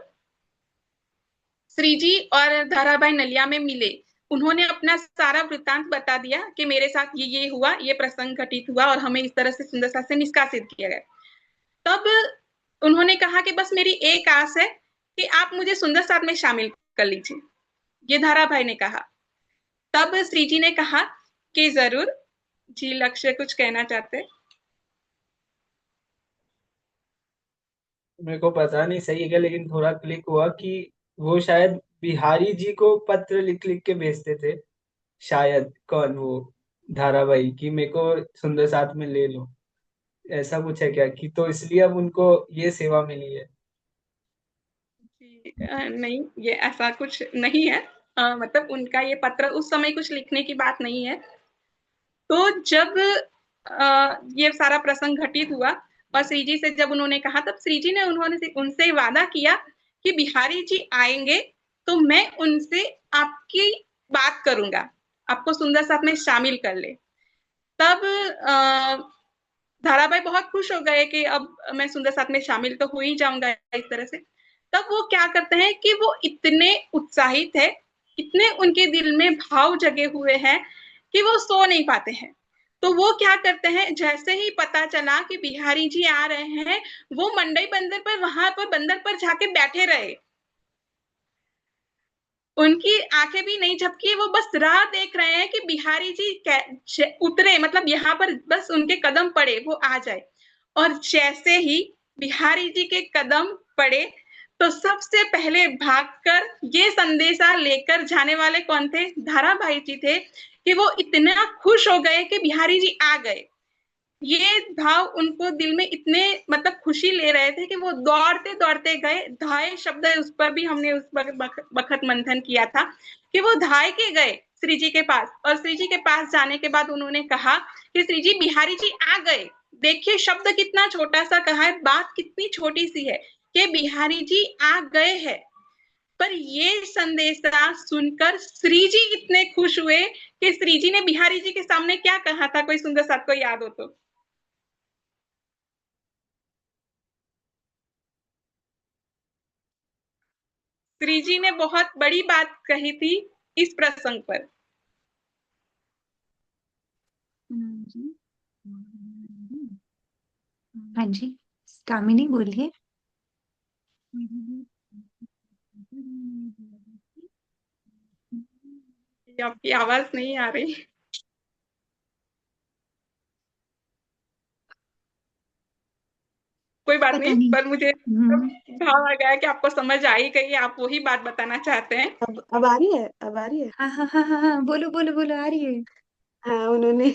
श्रीजी और धाराभाई नलिया में मिले, उन्होंने अपना सारा वृत्तांत बता दिया कि मेरे साथ ये हुआ, ये प्रसंग घटित हुआ और हमें इस तरह से सुंदर साथ से निष्कासित किया गया। तब उन्होंने कहा कि बस मेरी एक आस है कि आप मुझे सुंदर साथ में शामिल कर लीजिए, ये धाराभाई ने कहा। तब श्री जी ने कहा कि जरूर। जी, लक्ष्य कुछ कहना चाहते? मेरे को पता नहीं सही है क्या, लेकिन थोड़ा क्लिक हुआ कि वो शायद बिहारी जी को पत्र लिख लिख के भेजते थे। शायद कौन वो, धारावाही की मेरे को सुंदर साथ में ले लो, ऐसा कुछ है क्या कि तो इसलिए अब उनको ये सेवा मिली है? नहीं, ये ऐसा कुछ नहीं है। मतलब उनका ये पत्र उस समय कुछ लिखने की बात नहीं है। तो जब ये सारा प्रसंग घटित हुआ और श्री जी से जब उन्होंने कहा, तब श्री जी ने उन्होंने उनसे वादा किया कि बिहारी जी आएंगे तो मैं उनसे आपकी बात करूंगा, आपको सुंदर साथ में शामिल कर ले। तब धाराभाई बहुत खुश हो गए कि अब मैं सुंदर साथ में शामिल तो हो ही जाऊंगा इस तरह से। तब वो क्या करते हैं कि वो इतने उत्साहित है, इतने उनके दिल में भाव जगे हुए हैं कि वो सो नहीं पाते हैं। तो वो क्या करते हैं, जैसे ही पता चला कि बिहारी जी आ रहे हैं, वो मंडई बंदर पर वहां पर बंदर पर जाके बैठे रहे। उनकी आंखें भी नहीं झपकी, वो बस राह देख रहे हैं कि बिहारी जी उतरे, मतलब यहाँ पर बस उनके कदम पड़े, वो आ जाए। और जैसे ही बिहारी जी के कदम पड़े, तो सबसे पहले भागकर ये संदेशा लेकर जाने वाले कौन थे? धाराभाई जी थे, कि वो इतना खुश हो गए कि बिहारी जी आ गए। ये भाव उनको दिल में इतने मतलब खुशी ले रहे थे कि वो दौड़ते दौड़ते गए। धाये शब्द है, उस पर भी हमने उस वक्त मंथन किया था कि वो धाय के गए श्री जी के पास, और श्री जी के पास जाने के बाद उन्होंने कहा कि श्री जी, बिहारी जी आ गए। देखिए शब्द कितना छोटा सा कहा है, बात कितनी छोटी सी है कि बिहारी जी आ गए हैं। पर ये संदेशा सुनकर श्री जी इतने खुश हुए कि श्री जी ने बिहारी जी के सामने क्या कहा था, कोई सुंदर साथ को याद हो तो? श्री जी ने बहुत बड़ी बात कही थी इस प्रसंग पर। हाँ जी, कामिनी बोलिए। आपकी आवाज नहीं आ रही। कोई बात पता नहीं, नहीं। पर मुझे भाव आ गया कि आपको समझ आई गई, आप वही बात बताना चाहते हैं। अब आ रही है, अब आ रही है। हाँ हाँ हाँ हाँ हाँ, बोलो बोलो बोलो, आ रही है। हाँ, उन्होंने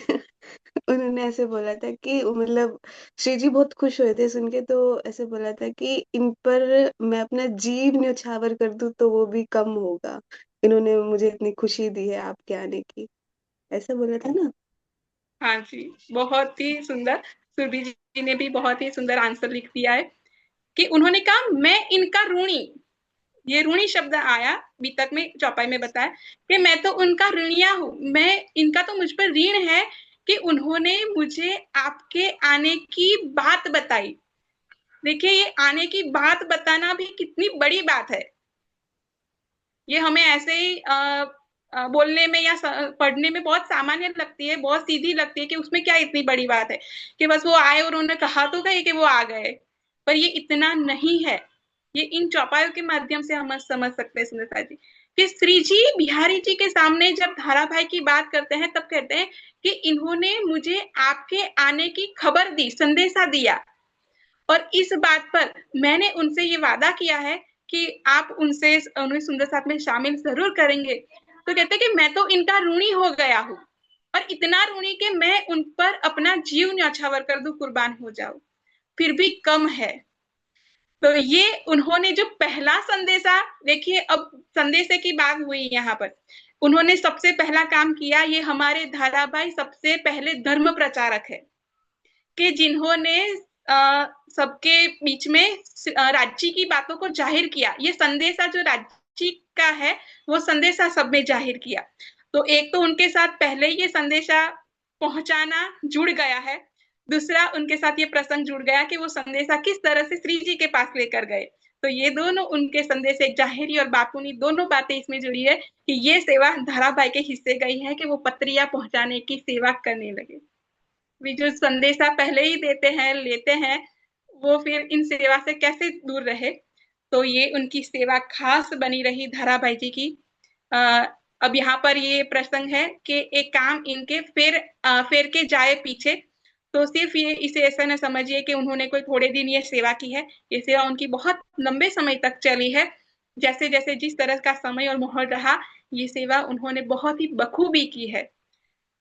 उन्होंने ऐसे बोला था कि मतलब श्री जी बहुत खुश हुए थे सुन के, तो ऐसे बोला था कि इन पर मैं अपना जीव न्यौछावर कर दूं तो वो भी कम होगा। इन्होंने मुझे इतनी खुशी दी है आपके आने की, ऐसा बोला था ना। हाँ जी, बहुत ही सुंदर। सुरभि जी ने भी बहुत ही सुंदर आंसर लिख दिया है कि उन्होंने कहा मैं इनका ऋणी, ये ऋणी शब्द आया बीतक में, चौपाई में बताया कि मैं तो उनका ऋणिया हूं, मैं इनका तो मुझ पर ऋण है कि उन्होंने मुझे आपके आने की बात बताई। देखिए ये आने की बात बताना भी कितनी बड़ी बात है। ये हमें ऐसे ही बोलने में या पढ़ने में बहुत सामान्य लगती है, बहुत सीधी लगती है कि उसमें क्या इतनी बड़ी बात है कि बस वो आए और उन्होंने कहा तो गए कि वो आ गए। पर ये इतना नहीं है। ये इन चौपायों के माध्यम से हम समझ सकते हैं सुंदरता जी कि श्री जी बिहारी जी के सामने जब धारा भाई की बात करते हैं तब कहते हैं कि इन्होंने मुझे आपके आने की खबर दी, संदेशा दिया, और इस बात पर मैंने उनसे ये वादा किया है कि आप उनसे उन्हें सुंदर साथ में शामिल जरूर करेंगे। तो कहते हैं कि मैं तो इनका ऋणी हो गया हूँ, और इतना ऋणी कि मैं उन पर अपना जीव न्यौछावर कर दूं, कुर्बान हो जाऊं, फिर भी कम है। तो ये उन्होंने जो पहला संदेशा, देखिए अब संदेशे की बात हुई यहाँ पर, उन्होंने सबसे पहला काम किया, ये हमारे धाराभाई सबसे पहले धर्म प्रचारक है कि जिन्होंने सबके बीच में राज्य की बातों को जाहिर किया। ये संदेशा जो राज्य का है वो संदेशा सब में जाहिर किया। तो एक तो उनके साथ पहले ये संदेशा पहुंचाना जुड़ गया है, दूसरा उनके साथ ये प्रसंग जुड़ गया कि वो संदेशा किस तरह से श्री जी के पास लेकर गए। तो ये दोनों उनके संदेश, एक जाहिरी और बातूनी दोनों बातें इसमें जुड़ी है कि ये सेवा धाराभाई के हिस्से गई है कि वो पत्रियां पहुंचाने की सेवा करने लगे। भी जो संदेशा पहले ही देते हैं, लेते हैं, वो फिर इन सेवा से कैसे दूर रहे। तो ये उनकी सेवा खास बनी रही धाराभाई जी की। अब यहाँ पर ये प्रसंग है कि एक काम इनके फेर के जाए पीछे। तो सिर्फ ये इसे ऐसा न समझिए कि उन्होंने कोई थोड़े दिन ये सेवा की है, ये सेवा उनकी बहुत लंबे समय तक चली है। जैसे जैसे जिस तरह का समय और माहौल रहा, ये सेवा उन्होंने बहुत ही बखूबी की है।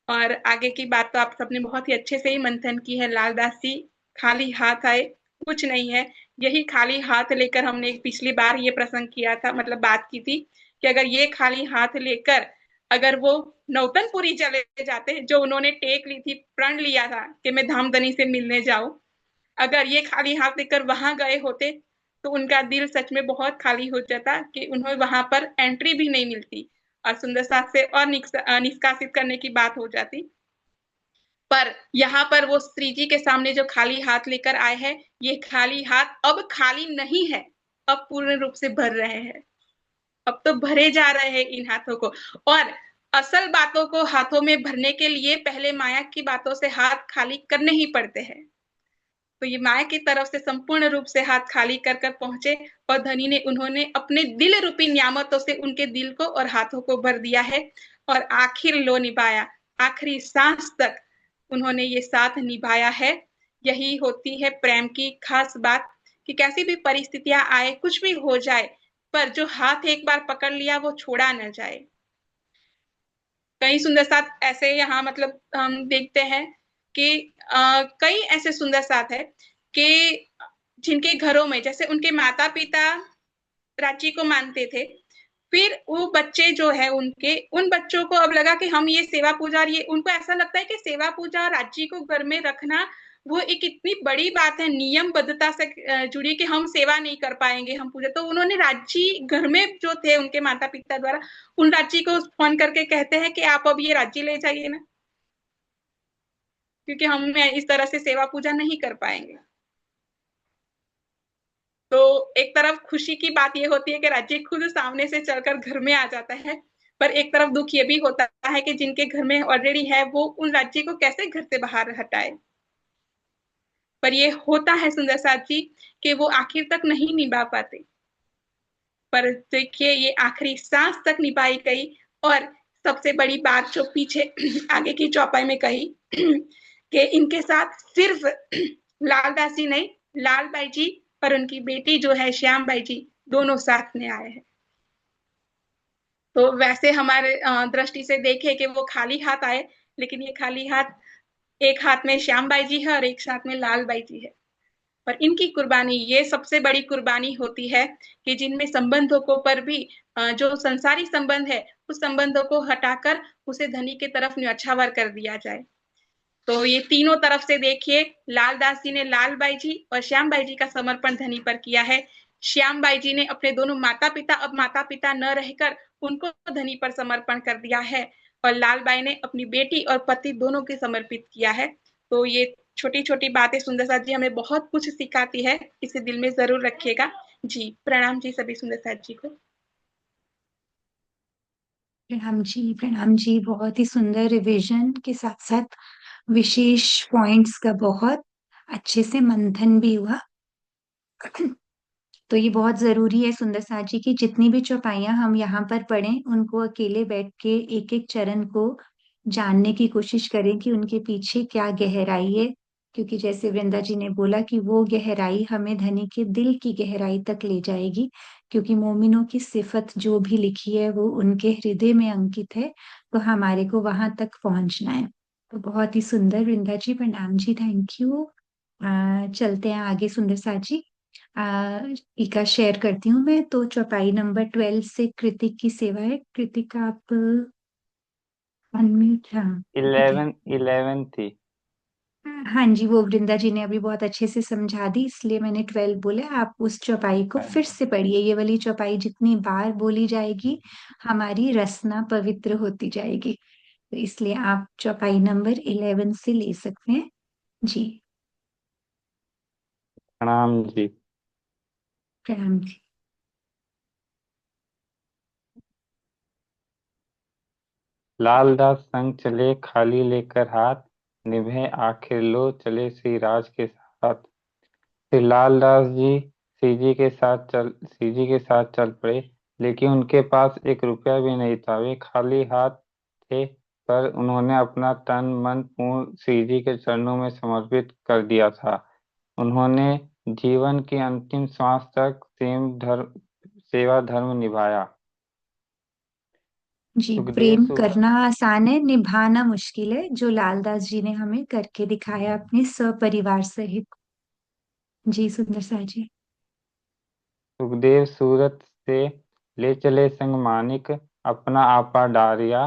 और आगे की बात तो आप सबने बहुत ही अच्छे से ही मंथन की है। लालदास जी खाली हाथ आए, कुछ नहीं है। यही खाली हाथ लेकर हमने पिछली बार ये प्रसंग किया था, मतलब बात की थी कि अगर ये खाली हाथ लेकर अगर वो नौतनपुरी चले जाते, जो उन्होंने टेक ली थी, प्रण लिया था कि मैं धामधनी से मिलने जाऊं, अगर ये खाली हाथ लेकर वहां गए होते तो उनका दिल सच में बहुत खाली हो जाता कि उन्हें वहां पर एंट्री भी नहीं मिलती, और सुंदर साथ से और निष्कासित करने की बात हो जाती। पर यहाँ पर वो श्री जी के सामने जो खाली हाथ लेकर आए हैं, ये खाली हाथ अब खाली नहीं है, अब पूर्ण रूप से भर रहे हैं। अब तो भरे जा रहे हैं इन हाथों को। और असल बातों को हाथों में भरने के लिए पहले माया की बातों से हाथ खाली करने ही पड़ते हैं। तो ये माया की तरफ से संपूर्ण रूप से हाथ खाली कर कर पहुंचे, और धनी ने उन्होंने अपने दिल रूपी नियामतों से उनके दिल को और हाथों को भर दिया है, और आखिर लो निभाया, आखिरी सांस तक उन्होंने ये साथ निभाया है। यही होती है प्रेम की खास बात कि कैसी भी परिस्थितियां आए, कुछ भी हो जाए, पर जो हाथ एक बार पकड़ लिया वो छोड़ा न जाए। कई सुंदर साथ ऐसे यहाँ मतलब हम देखते हैं कि कई ऐसे सुंदर साथ है कि जिनके घरों में जैसे उनके माता पिता राज्य को मानते थे, फिर वो बच्चे जो है उनके, उन बच्चों को अब लगा कि हम ये सेवा पूजा, और ये उनको ऐसा लगता है कि सेवा पूजा राज्य को घर में रखना वो एक इतनी बड़ी बात है, नियमबद्धता से जुड़ी, कि हम सेवा नहीं कर पाएंगे, हम पूजा। तो उन्होंने राज्य घर में जो थे उनके माता पिता द्वारा, उन राज्य को फोन करके कहते हैं कि आप अब ये राज्य ले जाइए ना, क्योंकि हम इस तरह से सेवा पूजा नहीं कर पाएंगे। तो एक तरफ खुशी की बात ये होती है कि राज्य खुद सामने से चलकर घर में आ जाता है, पर एक तरफ दुख ये भी होता है कि जिनके घर में ऑलरेडी है वो उन राज्य को कैसे घर से बाहर हटाए। पर ये होता है सुंदर साथ जी कि वो आखिर तक नहीं निभा पाते, पर देखिए ये आखिरी सांस तक निभाई गई। और सबसे बड़ी बात जो पीछे आगे की चौपाई में कही कि इनके साथ सिर्फ लालदास जी नहीं, लालबाई जी और उनकी बेटी जो है श्यामबाई जी, दोनों साथ में आए हैं। तो वैसे हमारे दृष्टि से देखे कि वो खाली हाथ आए, लेकिन ये खाली हाथ, एक हाथ में श्यामबाई जी है और एक हाथ में लालबाई जी है। पर इनकी कुर्बानी ये सबसे बड़ी कुर्बानी होती है कि जिनमें संबंधों को पर भी जो संसारी संबंध है उस संबंधों को हटाकर उसे धनी के तरफ न्यौछावर कर दिया जाए। तो ये तीनों तरफ से देखिए, लालदास जी ने लालबाई जी और श्यामबाई जी का समर्पण धनी पर किया है। श्यामबाई जी ने अपने दोनों माता पिता, अब माता पिता न रहकर, उनको धनी पर समर्पण कर दिया है, और लालबाई ने अपनी बेटी और पति दोनों के समर्पित किया है। तो ये छोटी छोटी बातें सुंदर साथ जी हमें बहुत कुछ सिखाती है, इसे दिल में जरूर रखिएगा। जी प्रणाम जी सभी सुंदर साथ जी को। प्रणाम जी, प्रणाम जी। बहुत ही सुंदर रिवीजन के साथ साथ विशेष पॉइंट्स का बहुत अच्छे से मंथन भी हुआ। तो ये बहुत जरूरी है सुंदर साथ जी की जितनी भी चौपाइयां हम यहाँ पर पढ़ें उनको अकेले बैठ के एक एक चरण को जानने की कोशिश करें कि उनके पीछे क्या गहराई है, क्योंकि जैसे वृंदा जी ने बोला कि वो गहराई हमें धनी के दिल की गहराई तक ले जाएगी, क्योंकि मोमिनों की सिफत जो भी लिखी है वो उनके हृदय में अंकित है, तो हमारे को वहां तक पहुंचना है। तो बहुत ही सुंदर वृंदा जी, प्रणाम जी, थैंक यू। चलते हैं आगे सुंदर साथ जी। टीका शेयर करती हूँ मैं। तो चौपाई नंबर 12 से कृतिक की सेवा है। कृतिक आप अनम्यूट, हाँ ठीक है। 11 थी। हाँ जी, वो वृंदा जी ने अभी बहुत अच्छे से समझा दी, इसलिए मैंने 12 बोला। आप उस चौपाई को फिर से पढ़िए। ये वाली चौपाई जितनी बार बोली जाएगी हमारी रसना पवित्र होती जाएगी, तो इसलिए आप चौपाई नंबर 11 से ले सकते हैं जी। प्रणाम जी। प्रणाम जी। लालदास संग चले खाली लेकर हाथ, निभे आखिर लो चले श्री राज के साथ। फिर लालदास जी श्री जी के साथ चल पड़े, लेकिन उनके पास एक रुपया भी नहीं था। वे खाली हाथ थे, पर उन्होंने अपना तन मन पूर्ण श्री जी के चरणों में समर्पित कर दिया था। उन्होंने जीवन की अंतिम श्वास तक सेवा धर्म निभाया। जी, सुखदेव प्रेम सुख करना आसान है, निभाना मुश्किल है, जो लालदास जी ने हमें करके दिखाया अपने सपरिवार सहित। जी सुंदर सा जी। सुखदेव सूरत से ले चले संग मानिक, अपना आपा डारिया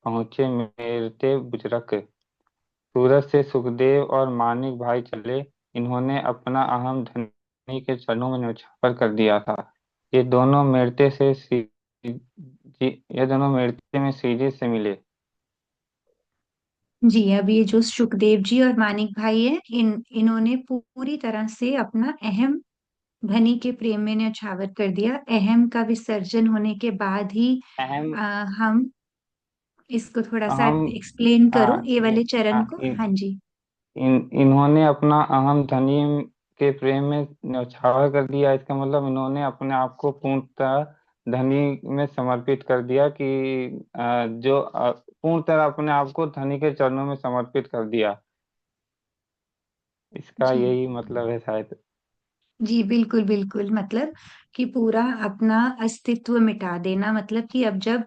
पहुँचे मेरते बुजरक। सूरत से सुखदेव और मानिक भाई चले। इन्होंने अपना अहम धनी के चरणों में न्यौछावर कर दिया था। ये दोनों मेरते से श्री जी ये दोनों मेरते में श्री जी से मिले। जी, अब ये जो सुखदेव जी और मानिक भाई है, इन्होंने पूरी तरह से अपना अहम धनी के प्रेम में न्यौछावर कर दिया। अहम का विसर्जन होने के बाद ही अहम हम इसको थोड़ा सा अहम एक्सप्लेन करो, हाँ ये वाले चरण हाँ, को। हाँ जी। इन्होंने अपना अहम धनी के प्रेम में न्यौछावर कर दिया। इसका मतलब इन्होंने अपने आप को पूर्णतः धनी में समर्पित कर दिया कि पूर्णतः अपने आप को धनी के चरणों में समर्पित कर दिया। इसका जी यही मतलब है शायद। जी, बिल्कुल बिल्कुल, मतलब कि पूरा अपना अस्तित्व मिटा देना, मतलब कि अब जब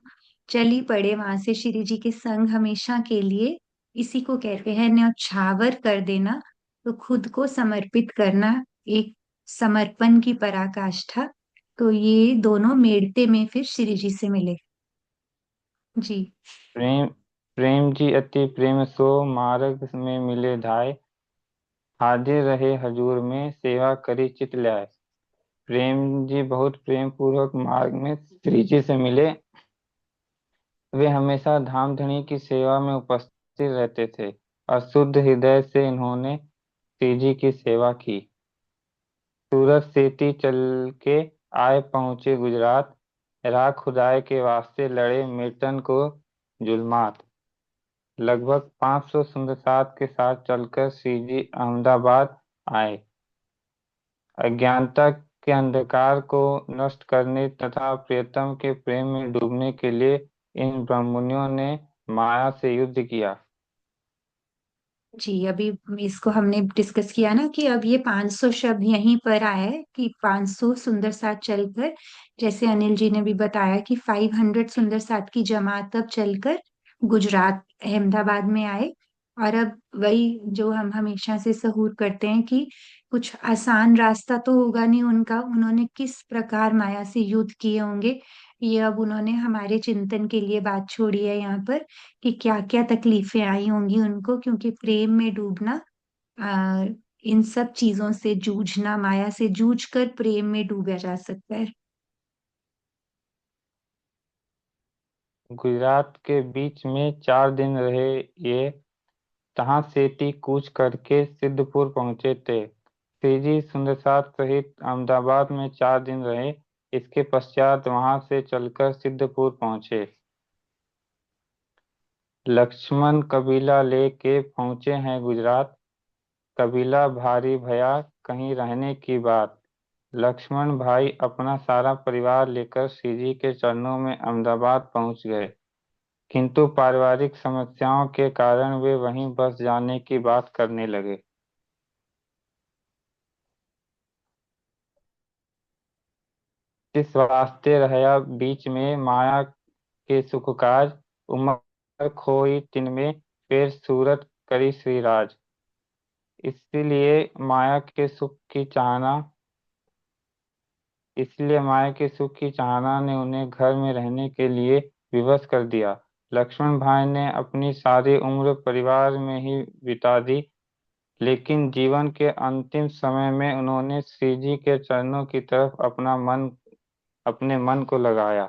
चली पड़े वहां से श्री जी के संग हमेशा के लिए, इसी को कहते हैं न्यौछावर कर देना। तो खुद को समर्पित करना, एक समर्पण की पराकाष्ठा। तो ये दोनों मेड़ते में फिर श्री जी से मिले। जी। प्रेम प्रेम जी अति प्रेम सो मार्ग में मिले धाय, हाजिर रहे हजूर में सेवा करी चित ल्याय। प्रेम जी बहुत प्रेम पूर्वक मार्ग में श्री जी से मिले। वे हमेशा धाम धनी की सेवा में उपस्थित रहते थे और शुद्ध हृदय से इन्होंने श्री जी की सेवा की। सूरत सेती चल के आए पहुंचे गुजरात, राह खुदाई के वास्ते लड़े मिल्टन को जुल्मात। लगभग 500 सुंदरसात के साथ चलकर श्री जी अहमदाबाद आए। अज्ञानता के अंधकार को नष्ट करने तथा प्रियतम के प्रेम में डूबने के लिए इन ब्रह्ममुनियों ने माया से युद्ध किया। जी, अभी इसको हमने डिस्कस किया ना कि अब ये 500 शब्द यहीं पर आया है कि 500 सुंदर साथ चलकर, जैसे अनिल जी ने भी बताया कि 500 सुंदर साथ की जमात अब चलकर गुजरात अहमदाबाद में आए। और अब वही जो हम हमेशा से सहूर करते हैं कि कुछ आसान रास्ता तो होगा नहीं उनका, उन्होंने किस प्रकार माया से युद्ध किए होंगे, ये अब उन्होंने हमारे चिंतन के लिए बात छोड़ी है यहाँ पर कि क्या क्या तकलीफें आई होंगी उनको, क्योंकि प्रेम में डूबना, आ, इन सब चीजों से जूझना, माया से जूझ कर प्रेम में डूबा जा सकता है। गुजरात के बीच में 4 दिन रहे ये, तहाँ सेती कूच करके सिद्धपुर पहुंचे थे। श्री जी सुंदरसात सहित अहमदाबाद में 4 दिन रहे। इसके पश्चात वहां से चलकर सिद्धपुर पहुंचे। लक्ष्मण कबीला ले के पहुंचे हैं गुजरात, कबीला भारी भया कहीं रहने की बात। लक्ष्मण भाई अपना सारा परिवार लेकर श्री जी के चरणों में अहमदाबाद पहुंच गए, किंतु पारिवारिक समस्याओं के कारण वे वहीं बस जाने की बात करने लगे। इस वास्ते रहया बीच में माया के सुख काज, उमर खोई तिनमें फिर सूरत करी श्रीराज। इसलिए माया के सुख की चाहना इसलिए माया के सुख की चाहना ने उन्हें घर में रहने के लिए विवश कर दिया। लक्ष्मण भाई ने अपनी सारी उम्र परिवार में ही बिता दी, लेकिन जीवन के अंतिम समय में उन्होंने श्री जी के चरणों की तरफ अपने मन को लगाया।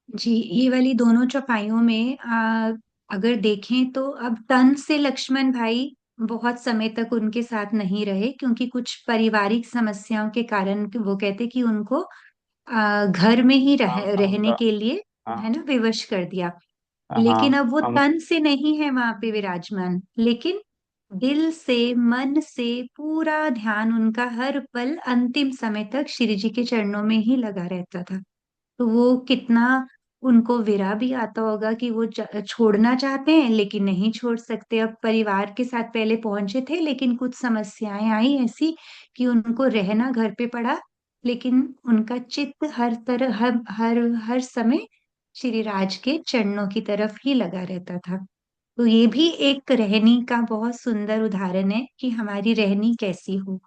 जी, ये वाली दोनों चौपाइयों में अगर देखें तो अब तन से लक्ष्मण भाई बहुत समय तक उनके साथ नहीं रहे, क्योंकि कुछ पारिवारिक समस्याओं के कारण वो कहते कि उनको घर में ही रहने के लिए, है हाँ ना, विवश कर दिया। हाँ लेकिन अब वो हम तन से नहीं है वहां पे विराजमान, लेकिन दिल से, मन से पूरा ध्यान उनका हर पल अंतिम समय तक श्री जी के चरणों में ही लगा रहता था। तो वो कितना उनको विरह भी आता होगा कि वो छोड़ना चाहते हैं लेकिन नहीं छोड़ सकते। अब परिवार के साथ पहले पहुंचे थे, लेकिन कुछ समस्याएं आई ऐसी कि उनको रहना घर पे पड़ा। लेकिन उनका चित्त हर तरह, हर हर हर समय श्री राज के चरणों की तरफ ही लगा रहता था। तो ये भी एक रहनी का बहुत सुंदर उदाहरण है कि हमारी रहनी कैसी हो।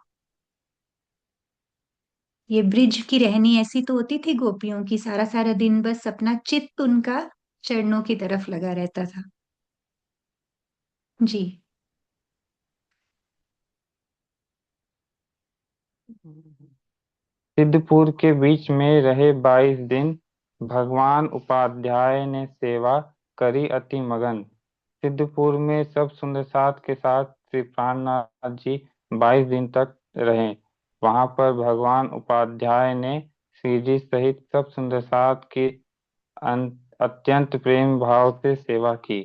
ये ब्रिज की रहनी ऐसी तो होती थी गोपियों की, सारा सारा दिन बस अपना चित्त उनका चरणों की तरफ लगा रहता था। जी। सिद्धपुर के बीच में रहे 22 दिन, भगवान उपाध्याय ने सेवा करी अति मगन। सिद्धपुर में सब सुंदरसात के साथ श्री प्राणनाथ जी 22 दिन तक रहे। वहां पर भगवान उपाध्याय ने श्री जी सहित सब सुंदरसात की अत्यंत प्रेम भाव से सेवा की।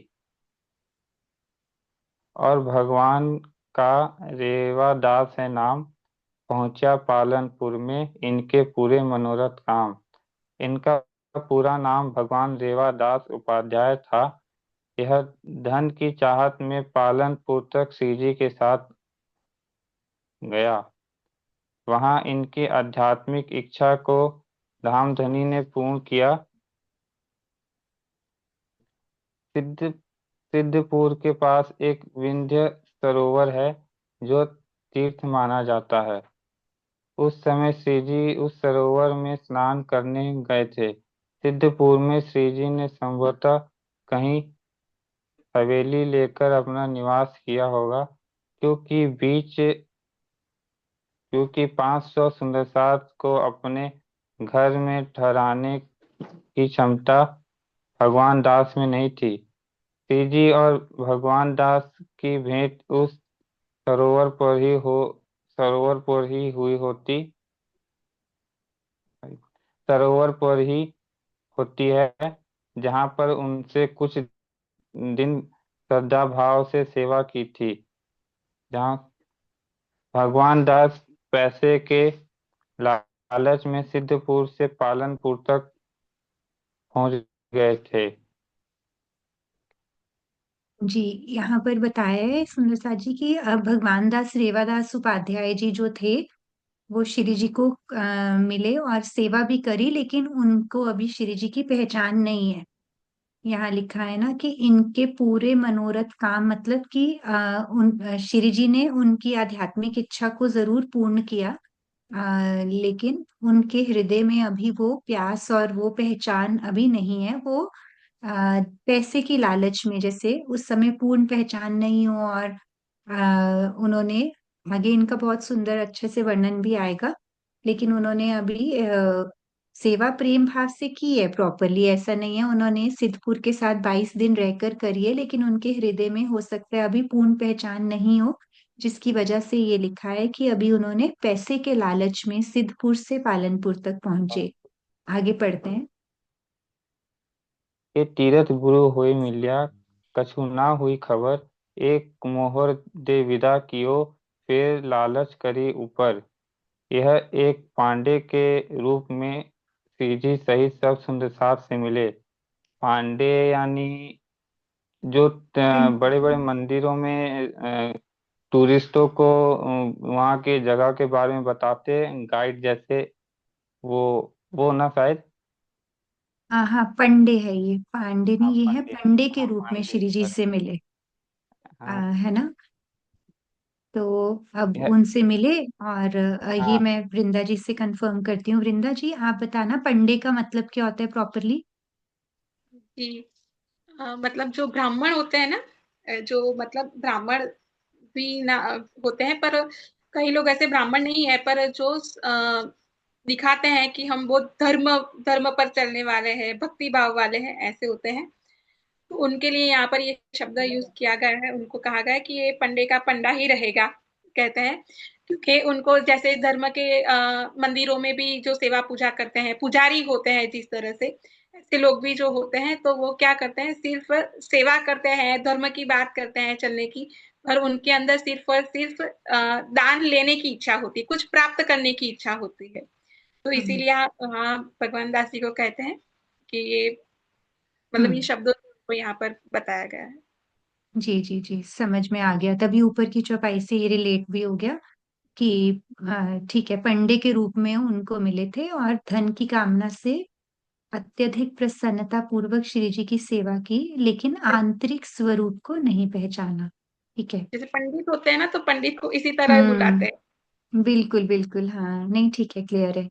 और भगवान का रेवादास है नाम, पहुंचा पालनपुर में इनके पूरे मनोरथ काम। इनका पूरा नाम भगवान रेवादास उपाध्याय था। यह धन की चाहत में पालनपुर तक श्री जी के साथ गया। वहां इनकी आध्यात्मिक इच्छा को धामधनी ने पूर्ण किया। सिद्धपुर के पास एक विंध्य सरोवर है जो तीर्थ माना जाता है। उस समय श्री जी उस सरोवर में स्नान करने गए थे। सिद्धपुर में श्री जी ने संभवतः कहीं हवेली लेकर अपना निवास किया होगा, क्योंकि 500 सुंदरसाज को अपने घर में ठहराने की क्षमता भगवान दास में नहीं थी। श्री जी और भगवान दास की भेंट उस सरोवर पर ही हुई होती सरोवर पर ही होती है, जहाँ पर उनसे कुछ दिन श्रद्धा भाव से सेवा की थी। जहाँ भगवान दास पैसे के लालच में सिद्धपुर से पालनपुर तक पहुंच गए थे। जी, यहाँ पर बताया है सुंदर साथ जी की भगवान दास रेवादास उपाध्याय जी जो थे वो श्री जी को मिले और सेवा भी करी, लेकिन उनको अभी श्री जी की पहचान नहीं है। यहाँ लिखा है ना कि इनके पूरे मनोरथ काम, मतलब कि श्री जी ने उनकी आध्यात्मिक इच्छा को जरूर पूर्ण किया, लेकिन उनके हृदय में अभी वो प्यास और वो पहचान अभी नहीं है। वो पैसे की लालच में, जैसे उस समय पूर्ण पहचान नहीं हो, और उन्होंने आगे इनका बहुत सुंदर अच्छे से वर्णन भी आएगा, लेकिन उन्होंने अभी सेवा प्रेम भाव से की है प्रॉपरली, ऐसा नहीं है। उन्होंने सिद्धपुर के साथ 22 दिन रहकर करी है, लेकिन उनके हृदय में हो सकता है अभी पूर्ण पहचान नहीं हो, जिसकी वजह से ये लिखा है कि अभी उन्होंने पैसे के लालच में सिद्धपुर से पालनपुर तक पहुंचे। आगे पढ़ते हैं। ये तीरथ गुरु होई मिलिया, कछु ना हुई खबर। एक मोहर दे विदा कियो, फिर लालच करी ऊपर। यह एक पांडे के रूप में श्री जी सहित सब सुंदरसार से मिले। पांडे यानी जो बड़े बड़े मंदिरों में टूरिस्टों को वहाँ के जगह के बारे में बताते, गाइड जैसे, वो वो ना शायद। हाँ हाँ, पंडे है ये, पांडे हाँ, नहीं, ये है पांडे। पंडे के हाँ, रूप में पांडे, श्री जी से सॉरी। मिले। हाँ। है ना। तो अब यह उनसे मिले, और ये हाँ, मैं वृंदा जी से कंफर्म करती हूँ। वृंदा जी, आप बताना पंडे का मतलब क्या होता है प्रॉपरली। जी। मतलब जो ब्राह्मण होते हैं ना, जो मतलब ब्राह्मण भी ना होते हैं, पर कई लोग ऐसे ब्राह्मण नहीं है, पर जो दिखाते हैं कि हम वो धर्म धर्म पर चलने वाले हैं, भक्ति भाव वाले हैं, ऐसे होते हैं। तो उनके लिए यहाँ पर ये शब्द यूज किया गया है। उनको कहा गया है कि ये पंडे का पंडा ही रहेगा, कहते हैं, क्योंकि उनको जैसे धर्म के मंदिरों में भी जो सेवा पूजा करते हैं, पुजारी होते हैं जिस तरह से, ऐसे लोग भी जो होते हैं, तो वो क्या करते हैं, सिर्फ सेवा करते हैं, धर्म की बात करते हैं चलने की, पर उनके अंदर सिर्फ और सिर्फ दान लेने की इच्छा होती है, कुछ प्राप्त करने की इच्छा होती है। तो हम्म इसीलिए हाँ, भगवान दास जी को कहते हैं कि ये, मतलब ये हम्म, शब्दों को यहाँ पर बताया गया है। जी जी जी, समझ में आ गया। तभी ऊपर की चौपाई से ये रिलेट भी हो गया कि ठीक है, पंडे के रूप में उनको मिले थे और धन की कामना से अत्यधिक प्रसन्नता पूर्वक श्री जी की सेवा की, लेकिन आंतरिक स्वरूप को नहीं पहचाना। ठीक है। जैसे पंडित होते हैं ना, तो पंडित को इसी तरह बुलाते हैं। हम्म, बिल्कुल बिल्कुल, हाँ, नहीं ठीक है, क्लियर है।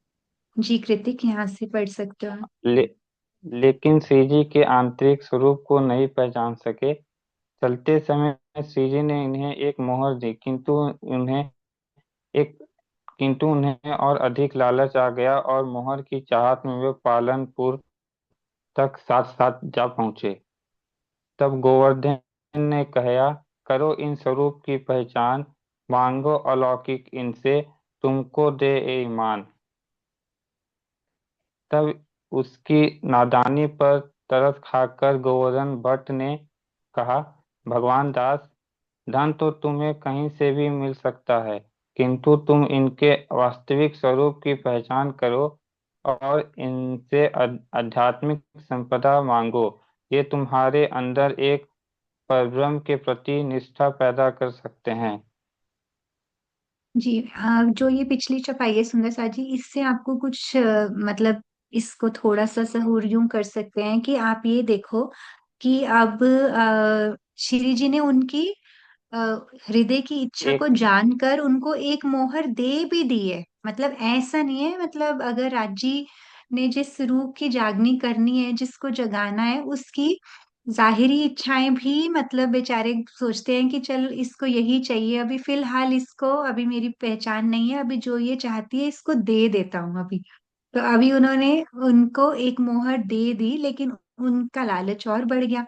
जी कृतिक, यहाँ से पढ़ सकते हो। ले, लेकिन श्री जी के आंतरिक स्वरूप को नहीं पहचान सके। चलते समय श्री जी ने इन्हें एक मोहर दी, एक किंतु उन्हें और अधिक लालच आ गया और मोहर की चाहत में वे पालनपुर तक साथ साथ जा पहुंचे। तब गोवर्धन ने कहा, करो इन स्वरूप की पहचान, मांगो अलौकिक इनसे, तुमको दे ए ईमान। तब उसकी नादानी पर तरस खाकर गोवर्धन भट्ट ने कहा, भगवान दास, धन तो तुम्हें कहीं से भी मिल सकता है, किंतु तुम इनके वास्तविक स्वरूप की पहचान करो और इनसे आध्यात्मिक संपदा मांगो। ये तुम्हारे अंदर एक परब्रह्म के प्रति निष्ठा पैदा कर सकते हैं। जी, जो ये पिछली छपाई है सुंदर सा जी, इससे आपको कुछ मतलब इसको थोड़ा सा सहूर यूं कर सकते हैं कि आप ये देखो कि अब श्री जी ने उनकी अ, हृदय की इच्छा को एक जानकर उनको एक मोहर दे भी दी है। मतलब ऐसा नहीं है, मतलब अगर राजी ने जिस रूह की जागनी करनी है, जिसको जगाना है, उसकी जाहिरी इच्छाएं भी मतलब बेचारे सोचते हैं कि चल इसको यही चाहिए, अभी फिलहाल इसको, अभी मेरी पहचान नहीं है, अभी जो ये चाहती है इसको दे देता हूँ अभी। तो अभी उन्होंने उनको एक मोहर दे दी, लेकिन उनका लालच और बढ़ गया।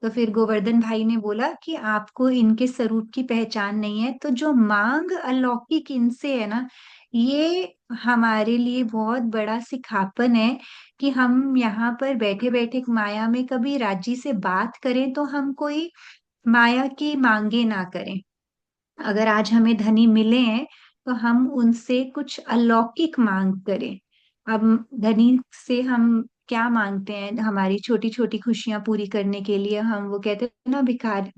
तो फिर गोवर्धन भाई ने बोला कि आपको इनके स्वरूप की पहचान नहीं है, तो जो मांग अलौकिक इनसे है ना, ये हमारे लिए बहुत बड़ा सिखापन है कि हम यहाँ पर बैठे बैठे माया में कभी राज्य से बात करें तो हम कोई माया की मांगे ना करें। अगर आज हमें धनी मिले हैं तो हम उनसे कुछ अलौकिक मांग करें। अब धनी से हम क्या मांगते हैं? हमारी छोटी छोटी खुशियां पूरी करने के लिए हम, वो कहते हैं ना,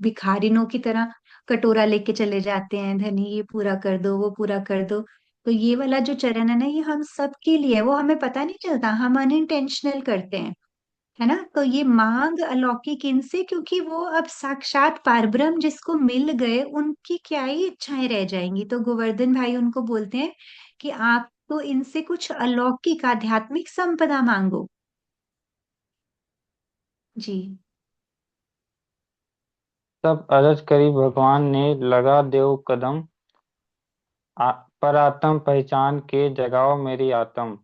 भिखारिनों की तरह कटोरा लेके चले जाते हैं, धनी ये पूरा कर दो, वो पूरा कर दो। तो ये वाला जो चरण है ना, ये हम सबके लिए है, वो हमें पता नहीं चलता, हम अनइंटेंशनल करते हैं, है ना। तो ये मांग अलौकिक इनसे, क्योंकि वो अब साक्षात पारब्रह्म जिसको मिल गए, उनकी क्या ही इच्छाएं रह जाएंगी। तो गोवर्धन भाई उनको बोलते हैं कि आप तो इनसे कुछ अलौकिक आध्यात्मिक संपदा मांगो। जी। तब अरज करी भगवान ने, लगा देव कदम, पर आत्म पहचान के जगाओ मेरी आत्म।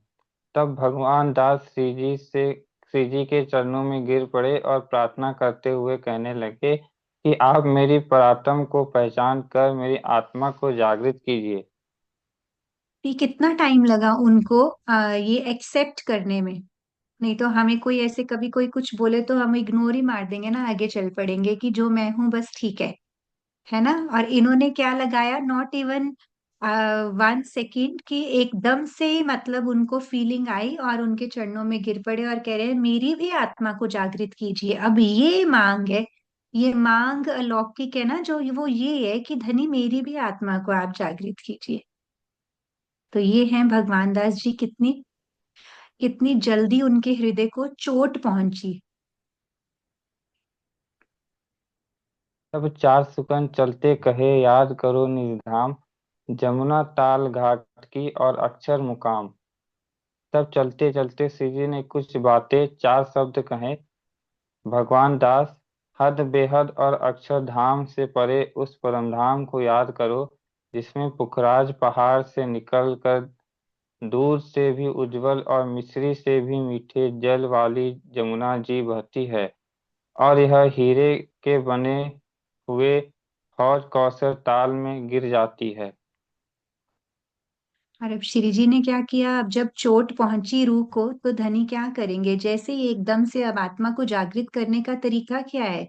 तब भगवान दास श्री जी के चरणों में गिर पड़े और प्रार्थना करते हुए कहने लगे कि आप मेरी परात्म को पहचान कर मेरी आत्मा को जागृत कीजिए। ये कितना टाइम लगा उनको ये एक्सेप्ट करने में? नहीं तो हमें कोई ऐसे कभी कोई कुछ बोले तो हम इग्नोर ही मार देंगे ना, आगे चल पड़ेंगे कि जो मैं हूं बस ठीक है ना। और इन्होंने क्या लगाया, नॉट इवन 1 सेकेंड की, एकदम से ही मतलब उनको फीलिंग आई और उनके चरणों में गिर पड़े और कह रहे हैं मेरी भी आत्मा को जागृत कीजिए। अब ये मांग है, ये मांग अलौकिक है ना, जो वो ये है कि धनी मेरी भी आत्मा को आप जागृत कीजिए। तो ये हैं भगवान दास जी, कितनी कितनी जल्दी उनके हृदय को चोट पहुंची। तब चार सुकन चलते कहे, याद करो निज धाम, जमुना ताल घाट की और अक्षर मुकाम। तब चलते चलते श्री जी ने कुछ बातें, चार शब्द कहे। भगवान दास, हद बेहद और अक्षरधाम से परे उस परमधाम को याद करो, जिसमें पुखराज पहाड़ से निकलकर दूर से भी उज्जवल और मिस्री से भी मीठे जल वाली जमुना जी बहती है, और यह हीरे के बने हुए हौज कौसर ताल में गिर जाती है। और अब श्री जी ने क्या किया, अब जब चोट पहुंची रूह को, तो धनी क्या करेंगे? जैसे ही एकदम से, अब आत्मा को जागृत करने का तरीका क्या है?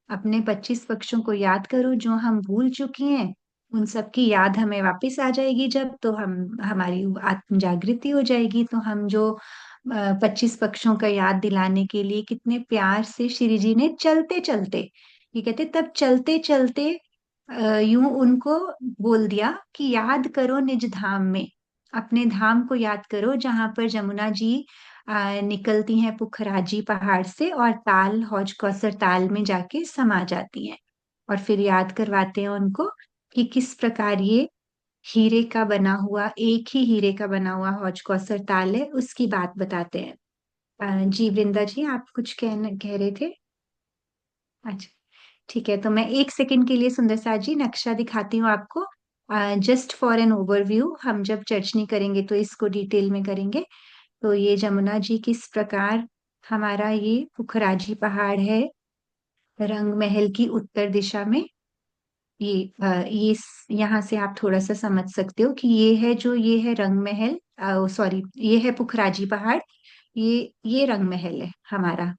अपने 25 पक्षों को याद करो जो हम भूल चुकी हैं, उन सब की याद हमें वापस आ जाएगी जब, तो हम, हमारी आत्म जागृति हो जाएगी। तो हम जो 25 पक्षों का याद दिलाने के लिए कितने प्यार से श्री जी ने चलते चलते, ये कहते तब चलते चलते यूं उनको बोल दिया कि याद करो निज धाम में, अपने धाम को याद करो जहां पर जमुना जी निकलती हैं पुखराजी पहाड़ से और ताल, हौज कौसर ताल में जाके समा जाती हैं। और फिर याद करवाते हैं उनको कि किस प्रकार ये हीरे का बना हुआ, एक ही हीरे का बना हुआ हौज कौसर ताल है, उसकी बात बताते हैं। जी वृंदा जी, आप कुछ कह रहे थे? अच्छा, ठीक है। तो मैं 1 सेकंड के लिए सुंदर सा जी नक्शा दिखाती हूँ आपको, जस्ट फॉर एन ओवरव्यू। हम जब चर्च नहीं करेंगे तो इसको डिटेल में करेंगे। तो ये जमुना जी किस प्रकार, हमारा ये पुखराजी पहाड़ है रंग महल की उत्तर दिशा में। ये यहाँ से आप थोड़ा सा समझ सकते हो कि ये है जो, ये है रंग महल, सॉरी, ये है पुखराजी पहाड़, ये रंग महल है हमारा,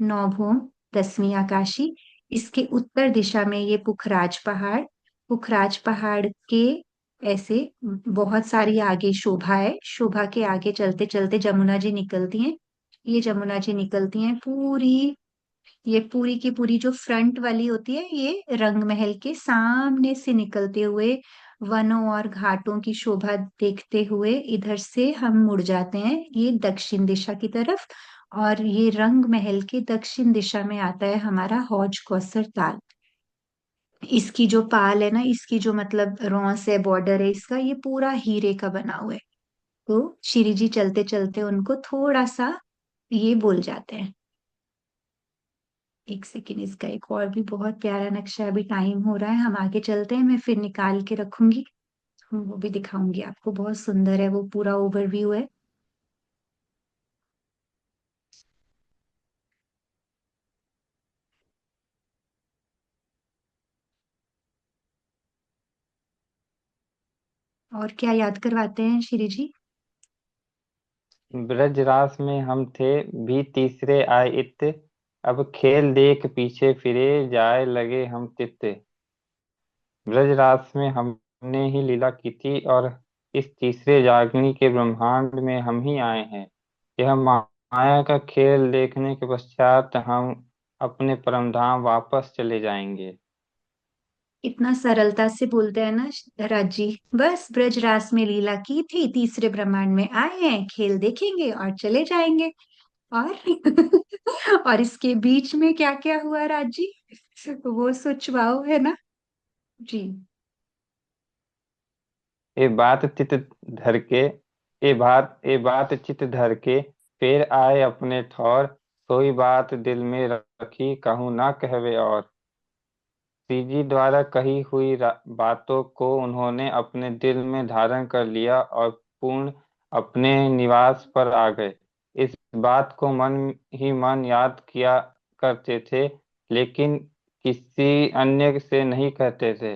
नौभूम 10वीं आकाशी। इसके उत्तर दिशा में ये पुखराज पहाड़, पुखराज पहाड़ के ऐसे बहुत सारी आगे शोभा है, शोभा के आगे चलते चलते जमुना जी निकलती हैं। ये जमुना जी निकलती हैं पूरी, ये पूरी की पूरी जो फ्रंट वाली होती है, ये रंग महल के सामने से निकलते हुए वनों और घाटों की शोभा देखते हुए इधर से हम मुड़ जाते हैं ये दक्षिण दिशा की तरफ। और ये रंग महल के दक्षिण दिशा में आता है हमारा हौज कौसर ताल। इसकी जो पाल है ना, इसकी जो मतलब रॉस है, बॉर्डर है इसका, ये पूरा हीरे का बना हुआ है। तो श्री जी चलते चलते उनको थोड़ा सा ये बोल जाते हैं। एक सेकेंड, इसका एक और भी बहुत प्यारा नक्शा है। अभी टाइम हो रहा है, हम आगे चलते हैं, मैं फिर निकाल के रखूंगी, वो भी दिखाऊंगी आपको। बहुत सुंदर है, वो पूरा ओवरव्यू है। और क्या याद करवाते हैं श्री जी? ब्रजरास में हम थे, भी तीसरे आए इत, अब खेल देख पीछे फिरे, जाए लगे हम तित। ब्रजरास में हमने ही लीला की थी, और इस तीसरे जागनी के ब्रह्मांड में हम ही आए हैं। यह माया का खेल देखने के पश्चात हम अपने परमधाम वापस चले जाएंगे। इतना सरलता से बोलते हैं ना राज जी। बस ब्रजरास में लीला की थी, तीसरे ब्रह्मांड में आए हैं, खेल देखेंगे और चले जाएंगे। और और इसके बीच में क्या क्या हुआ राज जी, वो सोचवाओ है ना जी। ए बात चित धर के, ए बात चित धर के, फिर आए अपने ठौर, सोई बात दिल में रखी, कहूँ ना कहवे और। सीजी द्वारा कही हुई बातों को उन्होंने अपने दिल में धारण कर लिया और पूर्ण अपने निवास पर आ गए। इस बात को मन ही मन याद किया करते थे, लेकिन किसी अन्य से नहीं कहते थे।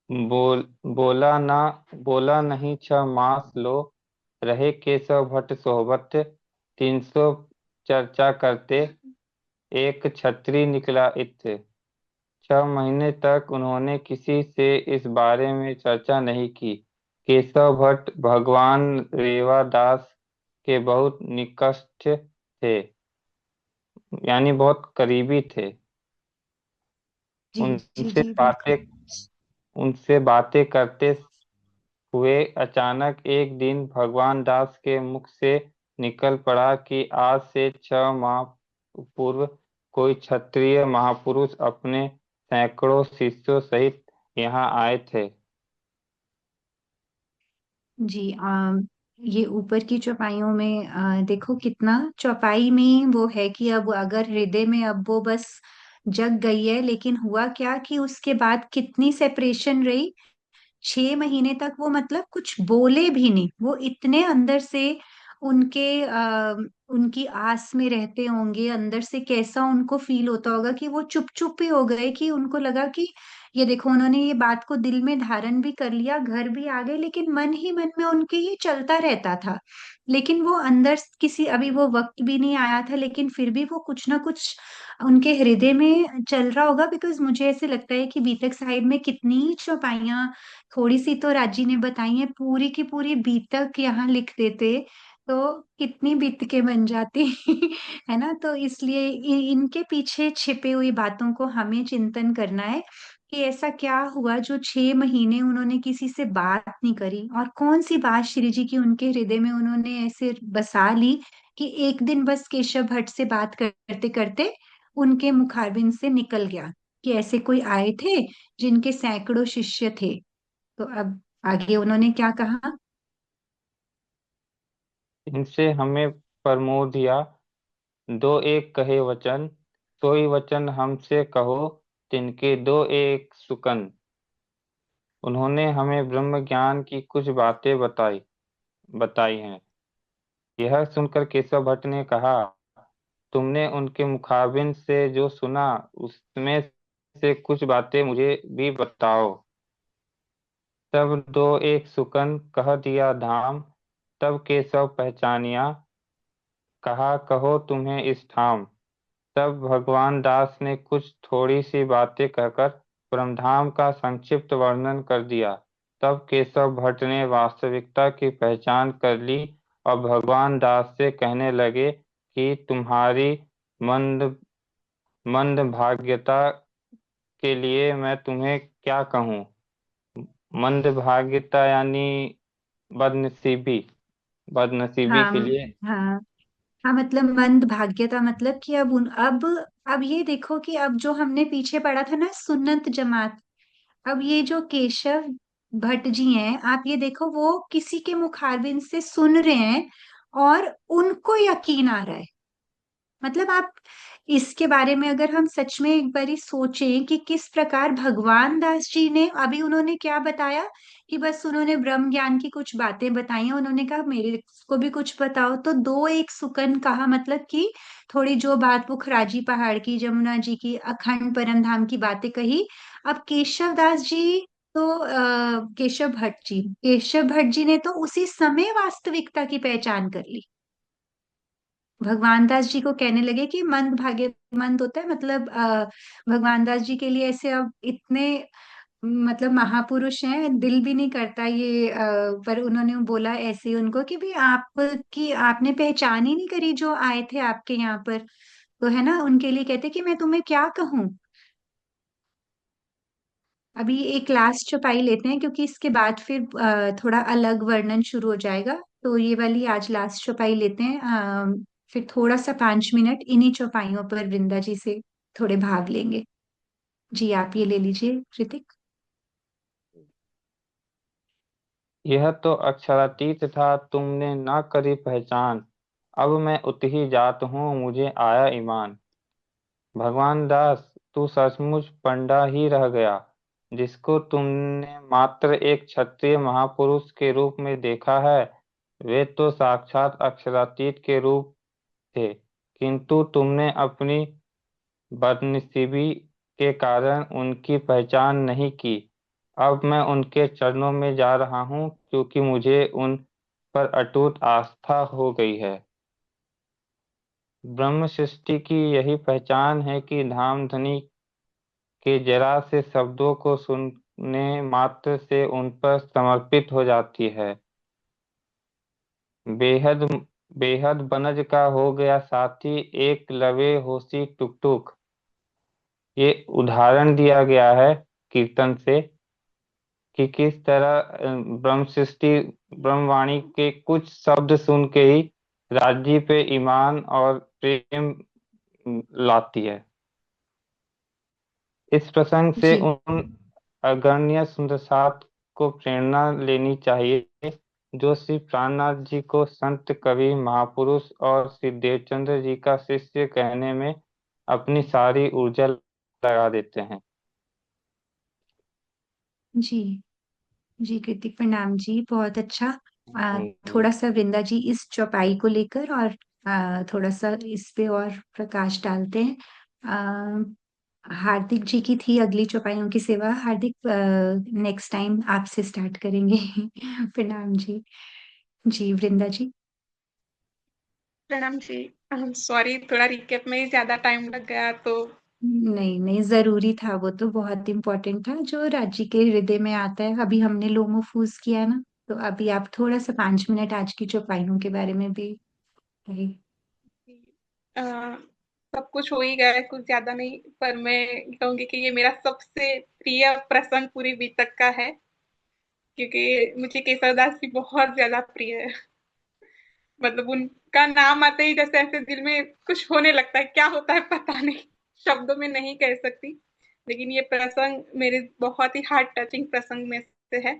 बोला ना, बोला नहीं छ मास लो, रहे केशव भट्ट सोहबत, 300 चर्चा करते, एक छतरी निकला इत। 6 महीने तक उन्होंने किसी से इस बारे में चर्चा नहीं की। केशव भट्ट भगवान रेवादास के बहुत निकष्ट थे, यानी बहुत करीबी थे। जी जी उनसे जी बातें बिल्कुल। उनसे बातें करते हुए अचानक एक दिन भगवान दास के मुख से निकल पड़ा कि आज से 6 माह पूर्व कोई क्षत्रिय महापुरुष अपने सैकड़ों शिष्यों सहित यहाँ आए थे। जी ये ऊपर की चौपाइयों में देखो कितना चौपाई में वो है कि अब अगर हृदय में अब वो बस जग गई है, लेकिन हुआ क्या कि उसके बाद कितनी सेपरेशन रही। 6 महीने तक वो मतलब कुछ बोले भी नहीं, वो इतने अंदर से उनके उनकी आस में रहते होंगे। अंदर से कैसा उनको फील होता होगा कि वो चुप चुप ही हो गए, कि उनको लगा कि ये देखो, उन्होंने ये बात को दिल में धारण भी कर लिया, घर भी आ गए, लेकिन मन ही मन में उनके ये चलता रहता था। लेकिन वो अंदर किसी, अभी वो वक्त भी नहीं आया था, लेकिन फिर भी वो कुछ ना कुछ उनके हृदय में चल रहा होगा। बिकॉज मुझे ऐसे लगता है कि बीतक साहिब में कितनी चौपाइयाँ, थोड़ी सी तो राजी ने बताई है, पूरी की पूरी बीतक यहाँ लिख देते तो कितनी बीतके बन जाती है ना। तो इसलिए इनके पीछे छिपी हुई बातों को हमें चिंतन करना है कि ऐसा क्या हुआ जो 6 महीने उन्होंने किसी से बात नहीं करी, और कौन सी बात श्री जी की उनके हृदय में उन्होंने ऐसे बसा ली कि एक दिन बस केशव भट्ट से बात करते करते उनके मुखारबिंद से निकल गया कि ऐसे कोई आए थे जिनके सैकड़ों शिष्य थे। तो अब आगे उन्होंने क्या कहा? इनसे हमें प्रमोद दिया, दो एक कहे वचन, सोई वचन हमसे कहो, तिनके दो एक सुकन। उन्होंने हमें ब्रह्म ज्ञान की कुछ बातें बताई हैं। यह सुनकर केशव भट्ट ने कहा, तुमने उनके मुखाबिन से जो सुना, उसमें से कुछ बातें मुझे भी बताओ। तब दो एक सुकन कह दिया धाम, तब केशव पहचानिया, कहा कहो तुम्हें इस ठाम। तब भगवान दास ने कुछ थोड़ी सी बातें कहकर परमधाम का संक्षिप्त वर्णन कर दिया। तब केशव भट्ट ने वास्तविकता की पहचान कर ली और भगवान दास से कहने लगे कि तुम्हारी मंद मंद भाग्यता के लिए मैं तुम्हें क्या कहूँ। मंद भाग्यता यानी बदनसीबी, बदनसीबी हाँ के लिए। हाँ हाँ, मतलब मंद भाग्यता मतलब कि अब अब ये देखो कि अब जो हमने पीछे पढ़ा था ना सुन्नत जमात, अब ये जो केशव भट्ट जी हैं, आप ये देखो वो किसी के मुखारबिन से सुन रहे हैं और उनको यकीन आ रहा है। मतलब आप इसके बारे में अगर हम सच में एक बारी सोचें कि किस प्रकार भगवान दास जी ने, अभी उन्होंने क्या बताया कि बस उन्होंने ब्रह्म ज्ञान की कुछ बातें बताई हैं, उन्होंने कहा मेरे को भी कुछ बताओ, तो दो एक सुकन कहा, मतलब कि थोड़ी जो बात वो खराजी पहाड़ की, जमुना जी की, अखंड परम धाम की बातें कही। अब केशव दास जी तो केशव भट्ट जी ने तो उसी समय वास्तविकता की पहचान कर ली। भगवान दास जी को कहने लगे कि मंद भागे मंद होता है, मतलब भगवान दास जी के लिए ऐसे अब इतने मतलब महापुरुष हैं, दिल भी नहीं करता ये पर उन्होंने बोला ऐसे ही उनको कि भी आपकी आपने पहचान ही नहीं करी जो आए थे आपके यहाँ पर, तो है ना, उनके लिए कहते कि मैं तुम्हें क्या कहूँ। अभी एक लास्ट चौपाई लेते हैं क्योंकि इसके बाद फिर थोड़ा अलग वर्णन शुरू हो जाएगा, तो ये वाली आज लास्ट चौपाई लेते हैं। फिर थोड़ा सा 5 मिनट इन्हीं चौपाइयों पर वृंदा जी से थोड़े भाग लेंगे। जी आप ये ले लीजिए ऋतिक। यह तो अक्षरातीत था, तुमने ना करी पहचान। अब मैं उतही जात हूँ, मुझे आया ईमान। भगवान दास, तू सचमुच पंडा ही रह गया। जिसको तुमने मात्र एक क्षत्रिय महापुरुष के रूप में देखा है, वे तो साक्षात अक्षरातीत के रूप थे, किंतु तुमने अपनी बदनसीबी के कारण उनकी पहचान नहीं की। अब मैं उनके चरणों में जा रहा हूँ, क्योंकि मुझे उन पर अटूट आस्था हो गई है। ब्रह्म सृष्टि की यही पहचान है कि धामधनी के जरा से शब्दों को सुनने मात्र से उन पर समर्पित हो जाती है। बेहद बेहद बनज का हो गया साथी, एक लवे होशी टुक टुक। ये उदाहरण दिया गया है कीर्तन से कि किस तरह ब्रह्म सृष्टि ब्रह्मवाणी के कुछ शब्द सुन के ही राज्य पे ईमान और प्रेम लाती है। इस प्रसंग से जी उन अग्रण्य सुंदरसात को प्रेरणा लेनी चाहिए जो श्री प्राणनाथ जी को संत कवि महापुरुष और श्री देवचंद्र जी का शिष्य कहने में अपनी सारी ऊर्जा लगा देते हैं। जी जी कृतिक प्रणाम जी, बहुत अच्छा। थोड़ा सा वृंदा जी इस चौपाई को लेकर और थोड़ा सा इस पे और प्रकाश डालते हैं। हार्दिक जी की थी अगली चौपाइयों की सेवा। हार्दिक नेक्स्ट टाइम आपसे स्टार्ट करेंगे। प्रणाम जी। जी वृंदा जी। प्रणाम जी। सॉरी, थोड़ा रिकेप में ही ज्यादा टाइम लग गया तो। नहीं नहीं, जरूरी था, वो तो बहुत इम्पोर्टेंट था जो राज्य के हृदय में आता है। अभी हमने लोमो फूस किया ना, तो अभी आप थोड़ा सा 5 मिनट आज की चौपाइयों के बारे में भी कहिए। अ, सब कुछ हो ही गया है, कुछ ज्यादा नहीं, पर मैं कहूंगी कि ये मेरा सबसे प्रिय प्रसंग पूरी बीतक का है, क्योंकि मुझे केशवदास जी बहुत ज्यादा प्रिय है। मतलब उनका नाम आते ही जैसे ऐसे दिल में कुछ होने लगता है, क्या होता है पता नहीं, शब्दों में नहीं कह सकती। लेकिन ये प्रसंग मेरे बहुत ही हार्ट टचिंग प्रसंग में से है।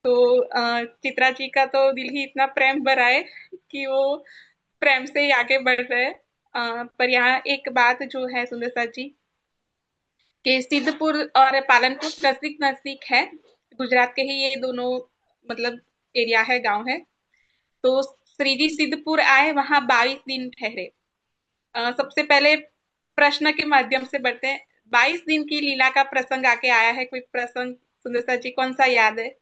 तो चित्रा जी का तो दिल ही इतना प्रेम भरा है कि वो प्रेम से ही आगे बढ़ रहे हैं। पर यहाँ एक बात जो है सुंदर जी, कि सिद्धपुर और पालनपुर नजदीक नजदीक है, गुजरात के ही ये दोनों मतलब एरिया है, गांव है। तो श्री जी सिद्धपुर आए, वहां 22 दिन ठहरे। सबसे पहले प्रश्न के माध्यम से बढ़ते हैं। 22 दिन की लीला का प्रसंग आके आया है, कोई प्रसंग सुंदर जी कौन सा याद है?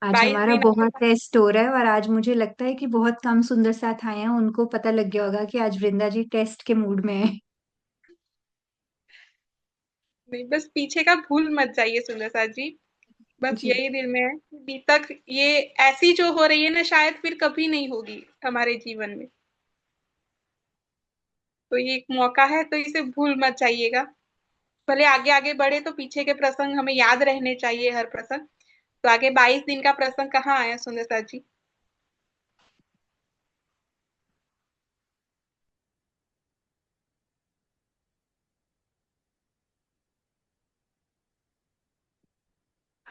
आज बाईस हमारा दिन बहुत टेस्ट हो रहा है और आज मुझे लगता है कि बहुत कम सुंदर साथ आए हैं, उनको पता लग गया होगा कि आज वृंदा जी टेस्ट के मूड में है। नहीं, बस पीछे का भूल मत जाइए सुंदर जी, बस जी यही दिल में है। अभी तक ये ऐसी जो हो रही है ना, शायद फिर कभी नहीं होगी हमारे जीवन में। तो ये एक मौका है, तो इसे भूल मत जाइएगा। भले आगे आगे बढ़े तो पीछे के प्रसंग हमें याद रहने चाहिए, हर प्रसंग। तो आगे 22 दिन का प्रसंग कहाँ आया सुंदर जी?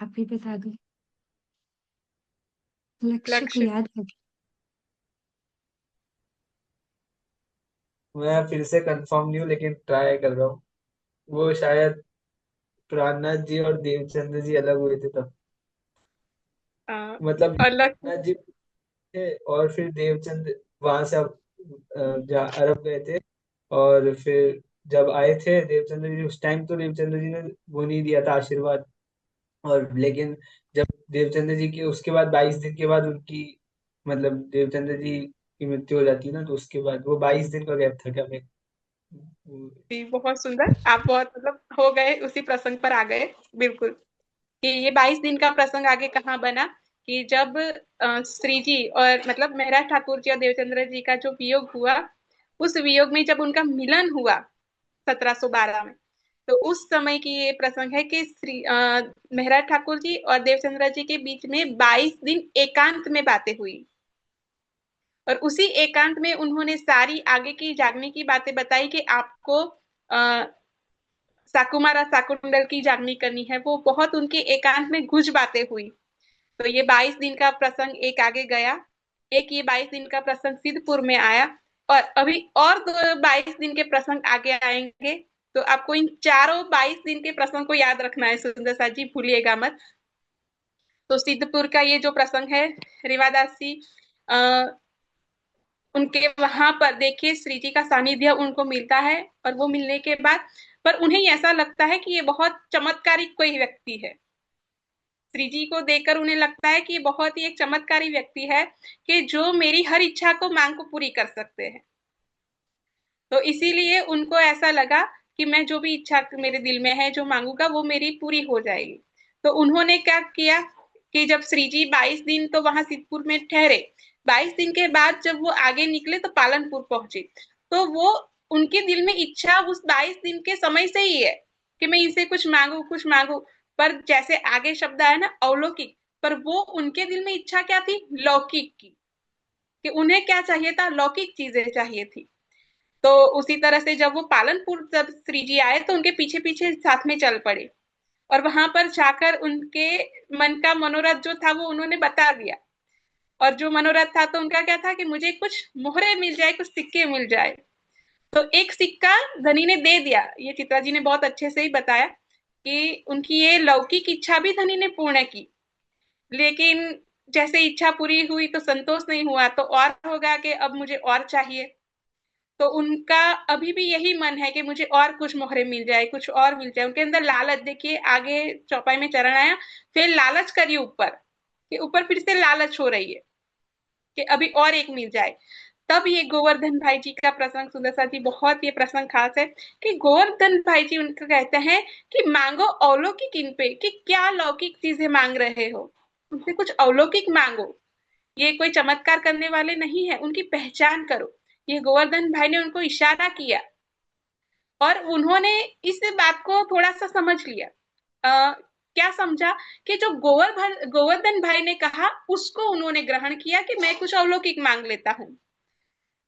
आप ही बता दो। लक्ष्य को लक्ष्य। याद रखिए। मैं फिर से कंफर्म नहीं हूँ लेकिन ट्राई कर रहा हूँ। वो शायद प्राणनाथ जी और देवचंद्र जी अलग हुए थे तब। अ, मतलब और लक्ष्य। प्राणनाथ जी थे और फिर देवचंद्र वहां से अरब गए थे। और फिर जब आए थे देवचंद्र जी उस टाइम तो देवचंद्र जी ने वो नहीं दिया था आशीर्वाद। और लेकिन जब देवचंद्र जी की उसके बाद 22 दिन के बाद उनकी मतलब देवचंद्र जी की मृत्यु हो जाती है ना, तो उसके बाद वो 22 दिन का गैप था क्या मैं। जी, बहुत सुंदर। आप बहुत मतलब हो गए, उसी प्रसंग पर आ गए। बिल्कुल। कि ये 22 दिन का प्रसंग आगे कहाँ बना कि जब श्री जी और मतलब महराज ठाकुर जी और देवचंद्र जी का जो वियोग हुआ, उस वियोग में जब उनका मिलन हुआ 1712 में, तो उस समय की ये प्रसंग है कि महराज ठाकुर जी और देवचंद्र जी के बीच में 22 दिन एकांत में बातें हुई। और उसी एकांत में उन्होंने सारी आगे की जागने की बातें बताई कि आपको अ, साकुमारा साकुंडल की जागनी करनी है। वो बहुत उनके एकांत में कुछ बातें हुई। तो ये 22 दिन का प्रसंग एक आगे गया, एक ये 22 दिन का प्रसंग सिद्धपुर में आया, और अभी और दो 22 दिन के प्रसंग आगे आएंगे। तो आपको इन चारों 22 दिन के प्रसंग को याद रखना है सुंदर सा जी, भूलिएगा मत। तो सिद्धपुर का ये जो प्रसंग है, रेवादास जी उनके वहां पर देखिए श्री जी का सानिध्य उनको मिलता है, और वो मिलने के बाद पर उन्हें ऐसा लगता है कि ये बहुत चमत्कारिक कोई व्यक्ति है। श्री जी को देखकर उन्हें लगता है कि ये बहुत ही एक चमत्कारी व्यक्ति है कि जो मेरी हर इच्छा को मांग को पूरी कर सकते हैं। तो इसीलिए उनको ऐसा लगा कि मैं जो भी इच्छा मेरे दिल में है जो मांगूंगा वो मेरी पूरी हो जाएगी। तो उन्होंने क्या किया कि जब श्री जी 22 दिन तो वहां सिद्धपुर में ठहरे, 22 दिन के बाद जब वो आगे निकले तो पालनपुर पहुंचे। तो वो उनके दिल में इच्छा उस 22 दिन के समय से ही है कि मैं इनसे कुछ मांगू कुछ मांगू। पर जैसे आगे शब्द आया ना अलौकिक, पर वो उनके दिल में इच्छा क्या थी, लौकिक की। कि उन्हें क्या चाहिए था, लौकिक चीजें चाहिए थी। तो उसी तरह से जब वो पालनपुर जब श्री जी आए तो उनके पीछे पीछे साथ में चल पड़े, और वहां पर जाकर उनके मन का मनोरथ जो था वो उन्होंने बता दिया। और जो मनोरथ था तो उनका क्या था कि मुझे कुछ मोहरे मिल जाए, कुछ सिक्के मिल जाए। तो एक सिक्का धनी ने दे दिया। ये चित्रा जी ने बहुत अच्छे से ही बताया कि उनकी ये लौकिक इच्छा भी धनी ने पूर्ण की। लेकिन जैसे इच्छा पूरी हुई तो संतोष नहीं हुआ, तो और होगा कि अब मुझे और चाहिए। तो उनका अभी भी यही मन है कि मुझे और कुछ मोहरे मिल जाए, कुछ और मिल जाए। उनके अंदर लालच, देखिए आगे चौपाई में चरण आया, फिर लालच करिए ऊपर, कि ऊपर फिर से लालच हो रही है कि अभी और एक मिल जाए। तब ये गोवर्धन भाई जी का प्रसंग, सुंदर सा जी बहुत ये प्रसंग खास है कि गोवर्धन भाई जी उनका कहते हैं कि मांगो अलौकिक इन पे, कि क्या लौकिक चीजें मांग रहे हो, उनसे कुछ अलौकिक मांगो। ये कोई चमत्कार करने वाले नहीं है, उनकी पहचान करो। ये गोवर्धन भाई ने उनको इशारा किया, और उन्होंने इस बात को थोड़ा सा समझ लिया। क्या समझा कि जो गोवर्धन भाई ने कहा उसको उन्होंने ग्रहण किया कि मैं कुछ अलौकिक मांग लेता हूं।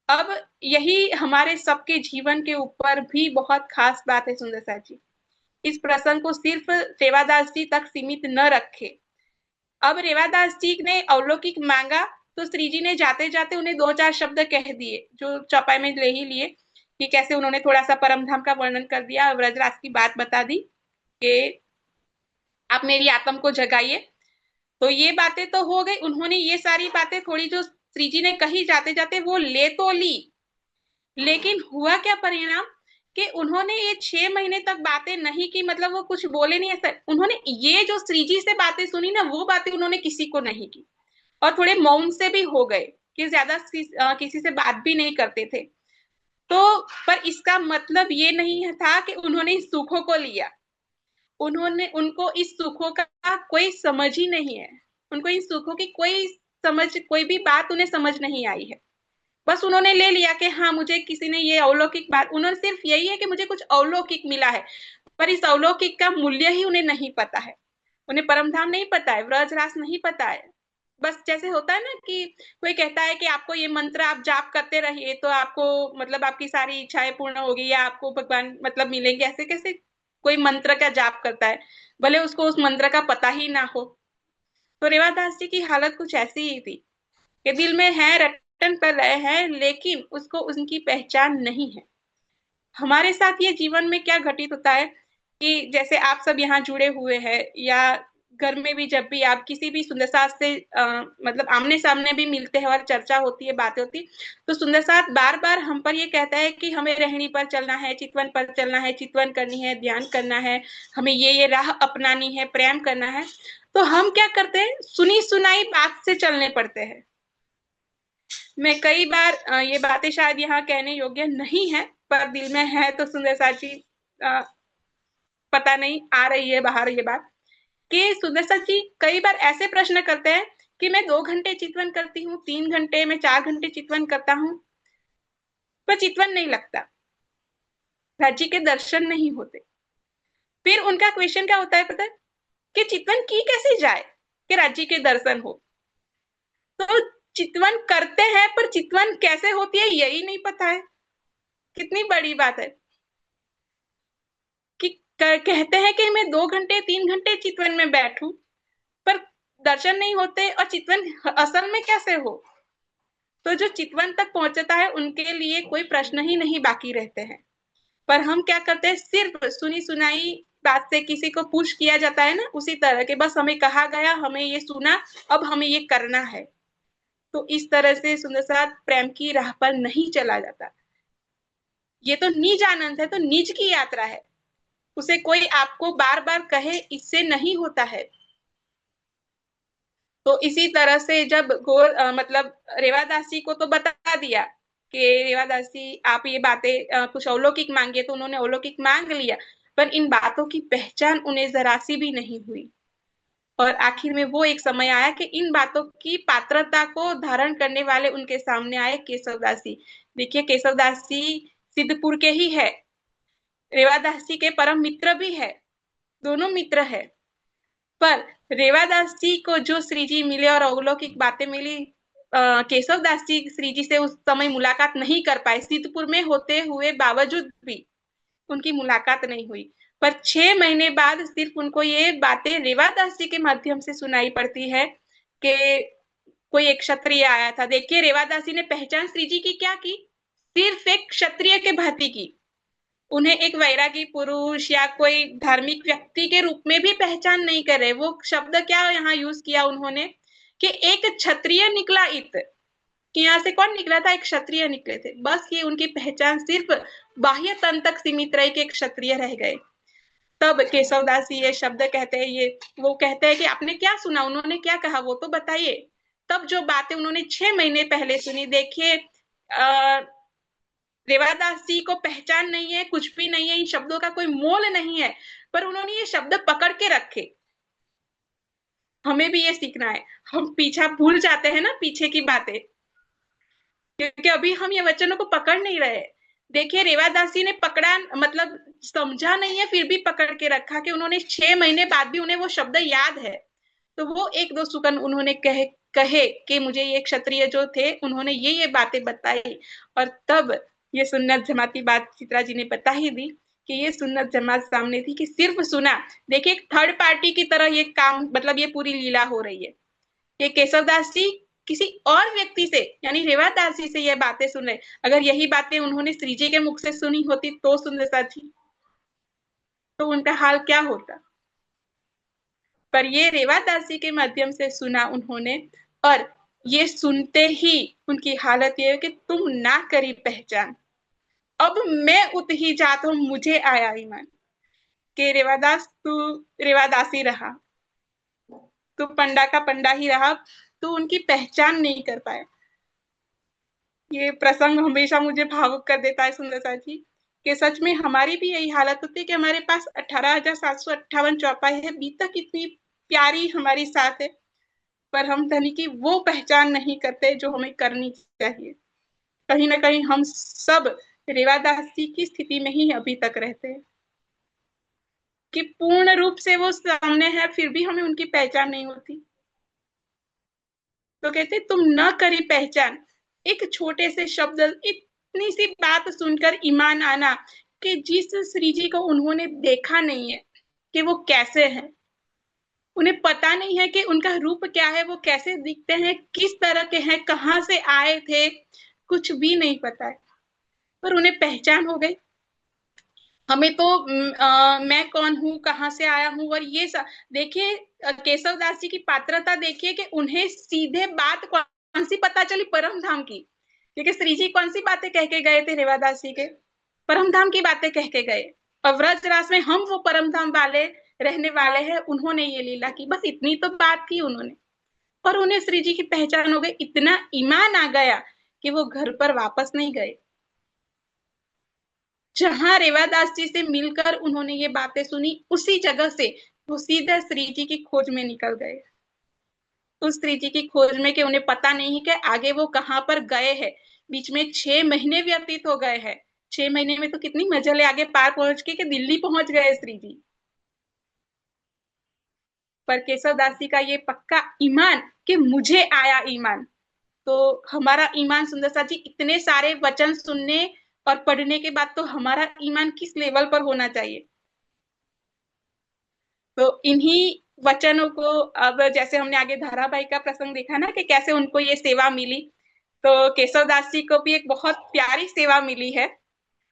अब यही हमारे सबके जीवन के ऊपर भी बहुत खास बात है सुंदर सा जी। इस प्रसंग को सिर्फ सेवादास जी तक सीमित न रखे। अब रेवादास जी ने अवलौकिक मांगा, तो श्री जी ने जाते जाते उन्हें दो चार शब्द कह दिए जो चौपाई में ले ही लिए, कि कैसे उन्होंने थोड़ा सा परम धाम का वर्णन कर दिया, व्रजराज की बात बता दी कि आप मेरी आत्म को जगाइए। तो ये बातें तो हो गई, उन्होंने ये सारी बातें थोड़ी जो श्री जी ने कही जाते जाते वो ले तो ली, लेकिन हुआ क्या परिणाम कि उन्होंने ये 6 महीने तक बातें नहीं की, मतलब वो कुछ बोले नहीं। ऐसा उन्होंने ये जो श्री जी से बातें सुनी ना, वो बातें उन्होंने किसी को नहीं की, और थोड़े मौन से भी हो गए कि ज्यादा किसी से बात भी नहीं करते थे। तो पर इसका मतलब ये नहीं था कि उन्होंने इस सुखों को लिया। उन्होंने उनको इस सुखों का कोई समझ ही नहीं है, उनको इन सुखों की कोई समझ, कोई भी बात उन्हें समझ नहीं आई है। बस उन्होंने ले लिया कि हाँ मुझे किसी ने ये अलौकिक बात, उन्होंने सिर्फ यही है कि मुझे कुछ अलौकिक मिला है, पर इस अलौकिक का मूल्य ही उन्हें नहीं पता है। उन्हें परमधाम नहीं पता है, व्रजरास नहीं पता है। बस जैसे होता है ना कि कोई कहता है कि आपको ये मंत्र आप जाप करते रहिए तो आपको मतलब आपकी सारी इच्छाएं पूर्ण होगी या आपको भगवान मतलब मिलेंगे, ऐसे कैसे कोई मंत्र का जाप करता है, भले उसको उस मंत्र का पता ही ना हो। तो रेवादास जी की हालत कुछ ऐसी ही थी कि दिल में है, रटन कर रहे हैं, लेकिन उसको उनकी पहचान नहीं है। हमारे साथ ये जीवन में क्या घटित होता है कि जैसे आप सब यहाँ जुड़े हुए हैं, या घर में भी जब भी आप किसी भी सुंदर साथ से मतलब आमने सामने भी मिलते हैं और चर्चा होती है, बातें होती, तो सुंदर साथ बार बार हम पर ये कहता है कि हमें रहनी पर चलना है, चितवन पर चलना है, चितवन करनी है, ध्यान करना है, हमें ये राह अपनानी है, प्रेम करना है। तो हम क्या करते हैं, सुनी सुनाई बात से चलने पड़ते हैं। मैं कई बार ये बातें शायद यहाँ कहने योग्य नहीं है, पर दिल में है तो सुंदर साची पता नहीं आ रही है बाहर ये बात, कि सुंदर साची कई बार ऐसे प्रश्न करते हैं कि मैं 2 घंटे चितवन करती हूँ, 3 घंटे, मैं 4 घंटे चितवन करता हूँ, पर चितवन नहीं लगता, राज्य के दर्शन नहीं होते। फिर उनका क्वेश्चन क्या होता है पता है, कि चितवन की कैसे जाए कि राज्य के दर्शन हो। तो चितवन करते हैं, पर चितवन कैसे होती है यही नहीं पता है। कितनी बड़ी बात है कि कहते हैं कि मैं 2 घंटे 3 घंटे चितवन में बैठूं, पर दर्शन नहीं होते, और चितवन असल में कैसे हो। तो जो चितवन तक पहुंचता है उनके लिए कोई प्रश्न ही नहीं बाकी रहते हैं। पर हम क्या करते हैं, सिर्फ सुनी सुनाई बात से किसी को पुश किया जाता है ना, उसी तरह के बस हमें कहा गया, हमें ये सुना, अब हमें ये करना है। तो इस तरह से सुंदर साथ प्रेम की राह पर नहीं चला जाता। ये तो निज आनंद है, तो निज की यात्रा है, उसे कोई आपको बार बार कहे इससे नहीं होता है। तो इसी तरह से जब मतलब रेवादासी को तो बता दिया कि रेवादासी आप ये बातें कुछ अलौकिक मांगिए, तो उन्होंने अलौकिक मांग लिया, पर इन बातों की पहचान उन्हें जरा सी भी नहीं हुई। और आखिर में वो एक समय आया कि इन बातों की पात्रता को धारण करने वाले उनके सामने आए केशवदासी। देखिए केशवदासी सिद्धपुर के ही है, रेवादासी के परम मित्र भी है, दोनों मित्र है। पर रेवादास जी को जो श्री जी मिले और अलौकिक बातें मिली, केशवदास जी श्री जी से उस समय मुलाकात नहीं कर पाए, सिद्धपुर में होते हुए बावजूद भी उनकी मुलाकात नहीं हुई। पर 6 महीने बाद सिर्फ उनको ये बातें रेवादास जी के माध्यम से सुनाई पड़ती है कि कोई एक क्षत्रिय आया था। देखिए रेवादास जी ने पहचान श्री जी की क्या की, सिर्फ एक क्षत्रिय के भांति की। उन्हें एक वैरागी पुरुष या कोई धार्मिक व्यक्ति के रूप में भी पहचान नहीं कर रहे। वो शब्द क्या यहाँ यूज किया उन्होंने कि एक क्षत्रिय निकला इत, कि यहाँ से कौन निकला था, एक क्षत्रिय निकले थे। बस ये उनकी पहचान सिर्फ बाह्य तन तक सीमित रही कि क्षत्रिय रह गए। तब केशवदास ये शब्द कहते हैं, ये वो कहते हैं कि आपने क्या सुना, उन्होंने क्या कहा वो तो बताइए। तब जो बातें उन्होंने 6 महीने पहले सुनी, देखिए रेवादास जी को पहचान नहीं है, कुछ भी नहीं है, इन शब्दों का कोई मोल नहीं है, पर उन्होंने ये शब्द पकड़ के रखे। हमें भी ये सीखना है। हम पीछा भूल जाते हैं ना, पीछे की बातें, क्योंकि अभी हम ये वचनों को पकड़ नहीं रहे। देखिए रेवादास जी ने पकड़ा, मतलब समझा नहीं है, फिर भी पकड़ के रखा कि उन्होंने 6 महीने बाद भी उन्हें वो शब्द याद है। तो वो 1-2 सुकन उन्होंने कहे कि मुझे ये क्षत्रिय जो थे उन्होंने ये बातें बताई। और तब ये सुन्नत जमाती बात चित्रा जी ने बता ही दी कि ये सुन्नत जमात सामने थी कि सिर्फ सुना। देखिए एक थर्ड पार्टी की तरह ये काम, मतलब ये पूरी लीला हो रही है कि केशवदास जी किसी और व्यक्ति से, यानी रेवादास जी से ये बातें सुन रहे। अगर यही बातें उन्होंने श्री जी के मुख से सुनी होती तो सुंदरता जी, तो उनका हाल क्या होता। पर ये रेवादास जी के माध्यम से सुना उन्होंने, और ये सुनते ही उनकी हालत ये है कि तुम ना करी पहचान, अब मैं उत ही जात हूं, मुझे आया ईमान। कि रेवादास तू रेवादासी रहा, तू पंडा का पंडा ही रहा, तू उनकी पहचान नहीं कर पाया। ये प्रसंग हमेशा मुझे भावुक कर देता है सुंदरता जी, कि सच में हमारी भी यही हालत होती है कि हमारे पास 18,758 चौपाई है, बीतक इतनी प्यारी हमारी साथ है, पर हम धनी की वो पहचान नहीं करते जो हमें करनी चाहिए। कहीं ना कहीं हम सब रेवादास जी की स्थिति में ही अभी तक रहते हैं कि पूर्ण रूप से वो सामने है, फिर भी हमें उनकी पहचान नहीं होती। तो कहते तुम न करी पहचान, एक छोटे से शब्द, इतनी सी बात सुनकर ईमान आना, कि जिस श्री जी को उन्होंने देखा नहीं है कि वो कैसे हैं, उन्हें पता नहीं है कि उनका रूप क्या है, वो कैसे दिखते हैं, किस तरह के हैं, कहाँ से आए थे, कुछ भी नहीं पता है, पर उन्हें पहचान हो गई। हमें तो मैं कौन हूँ, कहाँ से आया हूँ, और ये देखिए केशव दास जी की पात्रता देखिए कि उन्हें सीधे बात कौन सी पता चली, परम धाम की। क्योंकि श्री जी कौन सी बातें कह के गए थे रेवादास जी के, परम धाम की बातें कह के गए। और व्रजरास में हम वो परम धाम वाले रहने वाले हैं, उन्होंने ये लीला की, बस इतनी तो बात की उन्होंने, पर उन्हें श्री जी की पहचान हो गई। इतना ईमान आ गया कि वो घर पर वापस नहीं गए। जहां रेवादास जी से मिलकर उन्होंने ये बातें सुनी, उसी जगह से वो सीधे श्री जी की खोज में निकल गए। उस श्री जी की खोज में कि उन्हें पता नहीं कि आगे वो कहाँ पर गए हैं। बीच में 6 महीने व्यतीत हो गए हैं। 6 महीने में तो कितनी मजले आगे पार पहुंच के कि दिल्ली पहुंच गए श्री जी। पर केशव दास जी का ये पक्का ईमान कि मुझे आया ईमान। तो हमारा ईमान सुंदर सा जी, इतने सारे वचन सुनने और पढ़ने के बाद तो हमारा ईमान किस लेवल पर होना चाहिए। तो इन्हीं वचनों को अब जैसे हमने आगे धारावाहिक का प्रसंग देखा ना कि कैसे उनको ये सेवा मिली, तो केशव दास जी को भी एक बहुत प्यारी सेवा मिली है।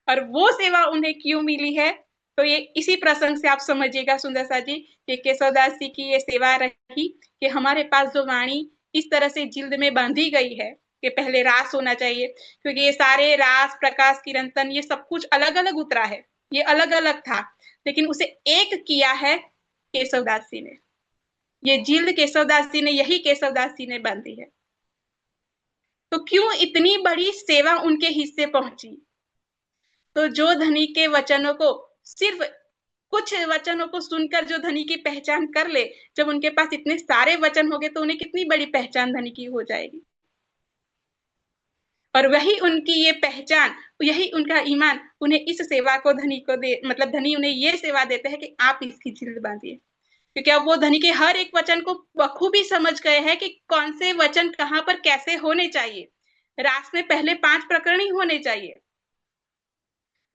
और वो सेवा उन्हें क्यों मिली है, तो ये इसी प्रसंग से आप समझिएगा सुंदर सा जी कि केशव दास जी की ये सेवा रही कि हमारे पास जो वाणी इस तरह से जिल्द में बांधी गई है कि पहले रास होना चाहिए, क्योंकि ये सारे रास, प्रकाश, किरंतन, ये सब कुछ अलग अलग उतरा है, ये अलग अलग था, लेकिन उसे एक किया है केशव दास जी ने। ये जिल्द केशव दास जी ने, यही केशव दास जी ने बांधी है। तो क्यों इतनी बड़ी सेवा उनके हिस्से पहुंची? तो जो धनी के वचनों को, सिर्फ कुछ वचनों को सुनकर जो धनी की पहचान कर ले, जब उनके पास इतने सारे वचन हो गए तो उन्हें कितनी बड़ी पहचान धनी की हो जाएगी। और वही उनकी ये पहचान, यही उनका ईमान उन्हें इस सेवा को धनी को दे, मतलब धनी उन्हें ये सेवा देते हैं कि आप इसकी जिल्द बांधिए। क्योंकि अब वो धनी के हर एक वचन को बखूबी समझ गए हैं कि कौन से वचन कहाँ पर कैसे होने चाहिए। रास में पहले 5 प्रकरण ही होने चाहिए,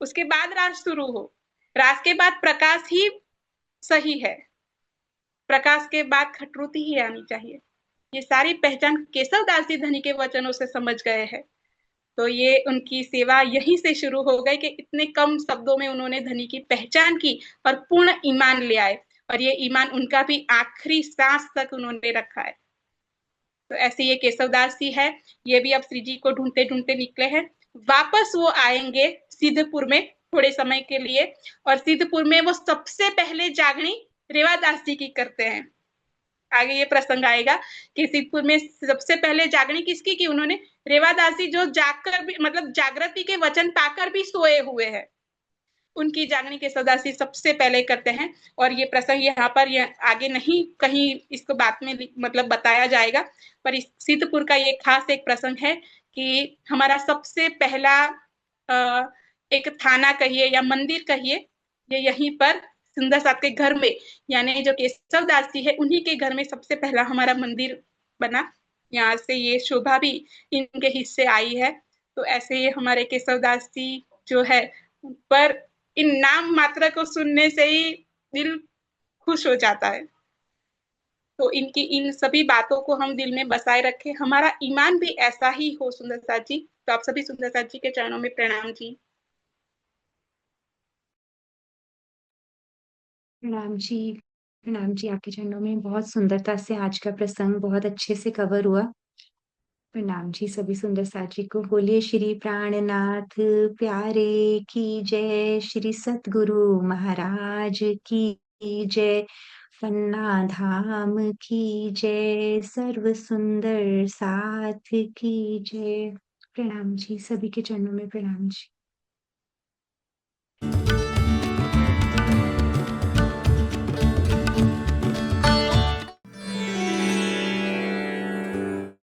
उसके बाद रास शुरू हो। रास के बाद प्रकाश ही सही है, प्रकाश के बाद खटरुति ही आनी चाहिए। ये सारी पहचान केशव दास जी धनी के वचनों से समझ गए हैं। तो ये उनकी सेवा यहीं से शुरू हो गई कि इतने कम शब्दों में उन्होंने धनी की पहचान की और पूर्ण ईमान ले आए। और ये ईमान उनका भी आखिरी सांस तक उन्होंने रखा है। तो ऐसे ये केशव दास जी है, ये भी अब श्री जी को ढूंढते ढूंढते निकले हैं। वापस वो आएंगे सिद्धपुर में थोड़े समय के लिए, और सिद्धपुर में वो सबसे पहले जागनी रेवादास जी की करते हैं। आगे ये प्रसंग आएगा कि सिद्धपुर में सबसे पहले जागनी किसकी की, उन्होंने रेवादास जी, जो जागकर भी, मतलब जागृति के वचन पाकर भी सोए हुए हैं, उनकी जागनी केशव दास जी सबसे पहले करते हैं। और ये प्रसंग यहाँ पर आगे नहीं कहीं इसको बाद में मतलब बताया जाएगा, पर इस सिद्धपुर का ये खास एक प्रसंग है कि हमारा सबसे पहला एक थाना कहिए या मंदिर कहिए, ये यहीं पर सुंदर साथ के घर में, यानी जो केशव दास जी है उन्हीं के घर में सबसे पहला हमारा मंदिर बना। यहाँ से ये शोभा भी इनके हिस्से आई है। तो ऐसे ये हमारे केशव दास जी जो है, पर इन नाम मात्रा को सुनने से ही दिल खुश हो जाता है। तो इनकी इन सभी बातों को हम दिल में बसाए रखें, हमारा ईमान भी ऐसा ही हो सुंदर साथ जी। तो आप सभी सुंदर साथ जी के चरणों में प्रणाम जी। प्रणाम जी। प्रणाम जी, आपके चरणों में। बहुत सुंदरता से आज का प्रसंग बहुत अच्छे से कवर हुआ। प्रणाम जी सभी सुंदर साथी को। बोलिए श्री प्राणनाथ प्यारे की जय, श्री सतगुरु महाराज की जय, पन्ना धाम की जय, सर्व सुंदर साथ की जय। प्रणाम जी, सभी के चरणों में प्रणाम जी।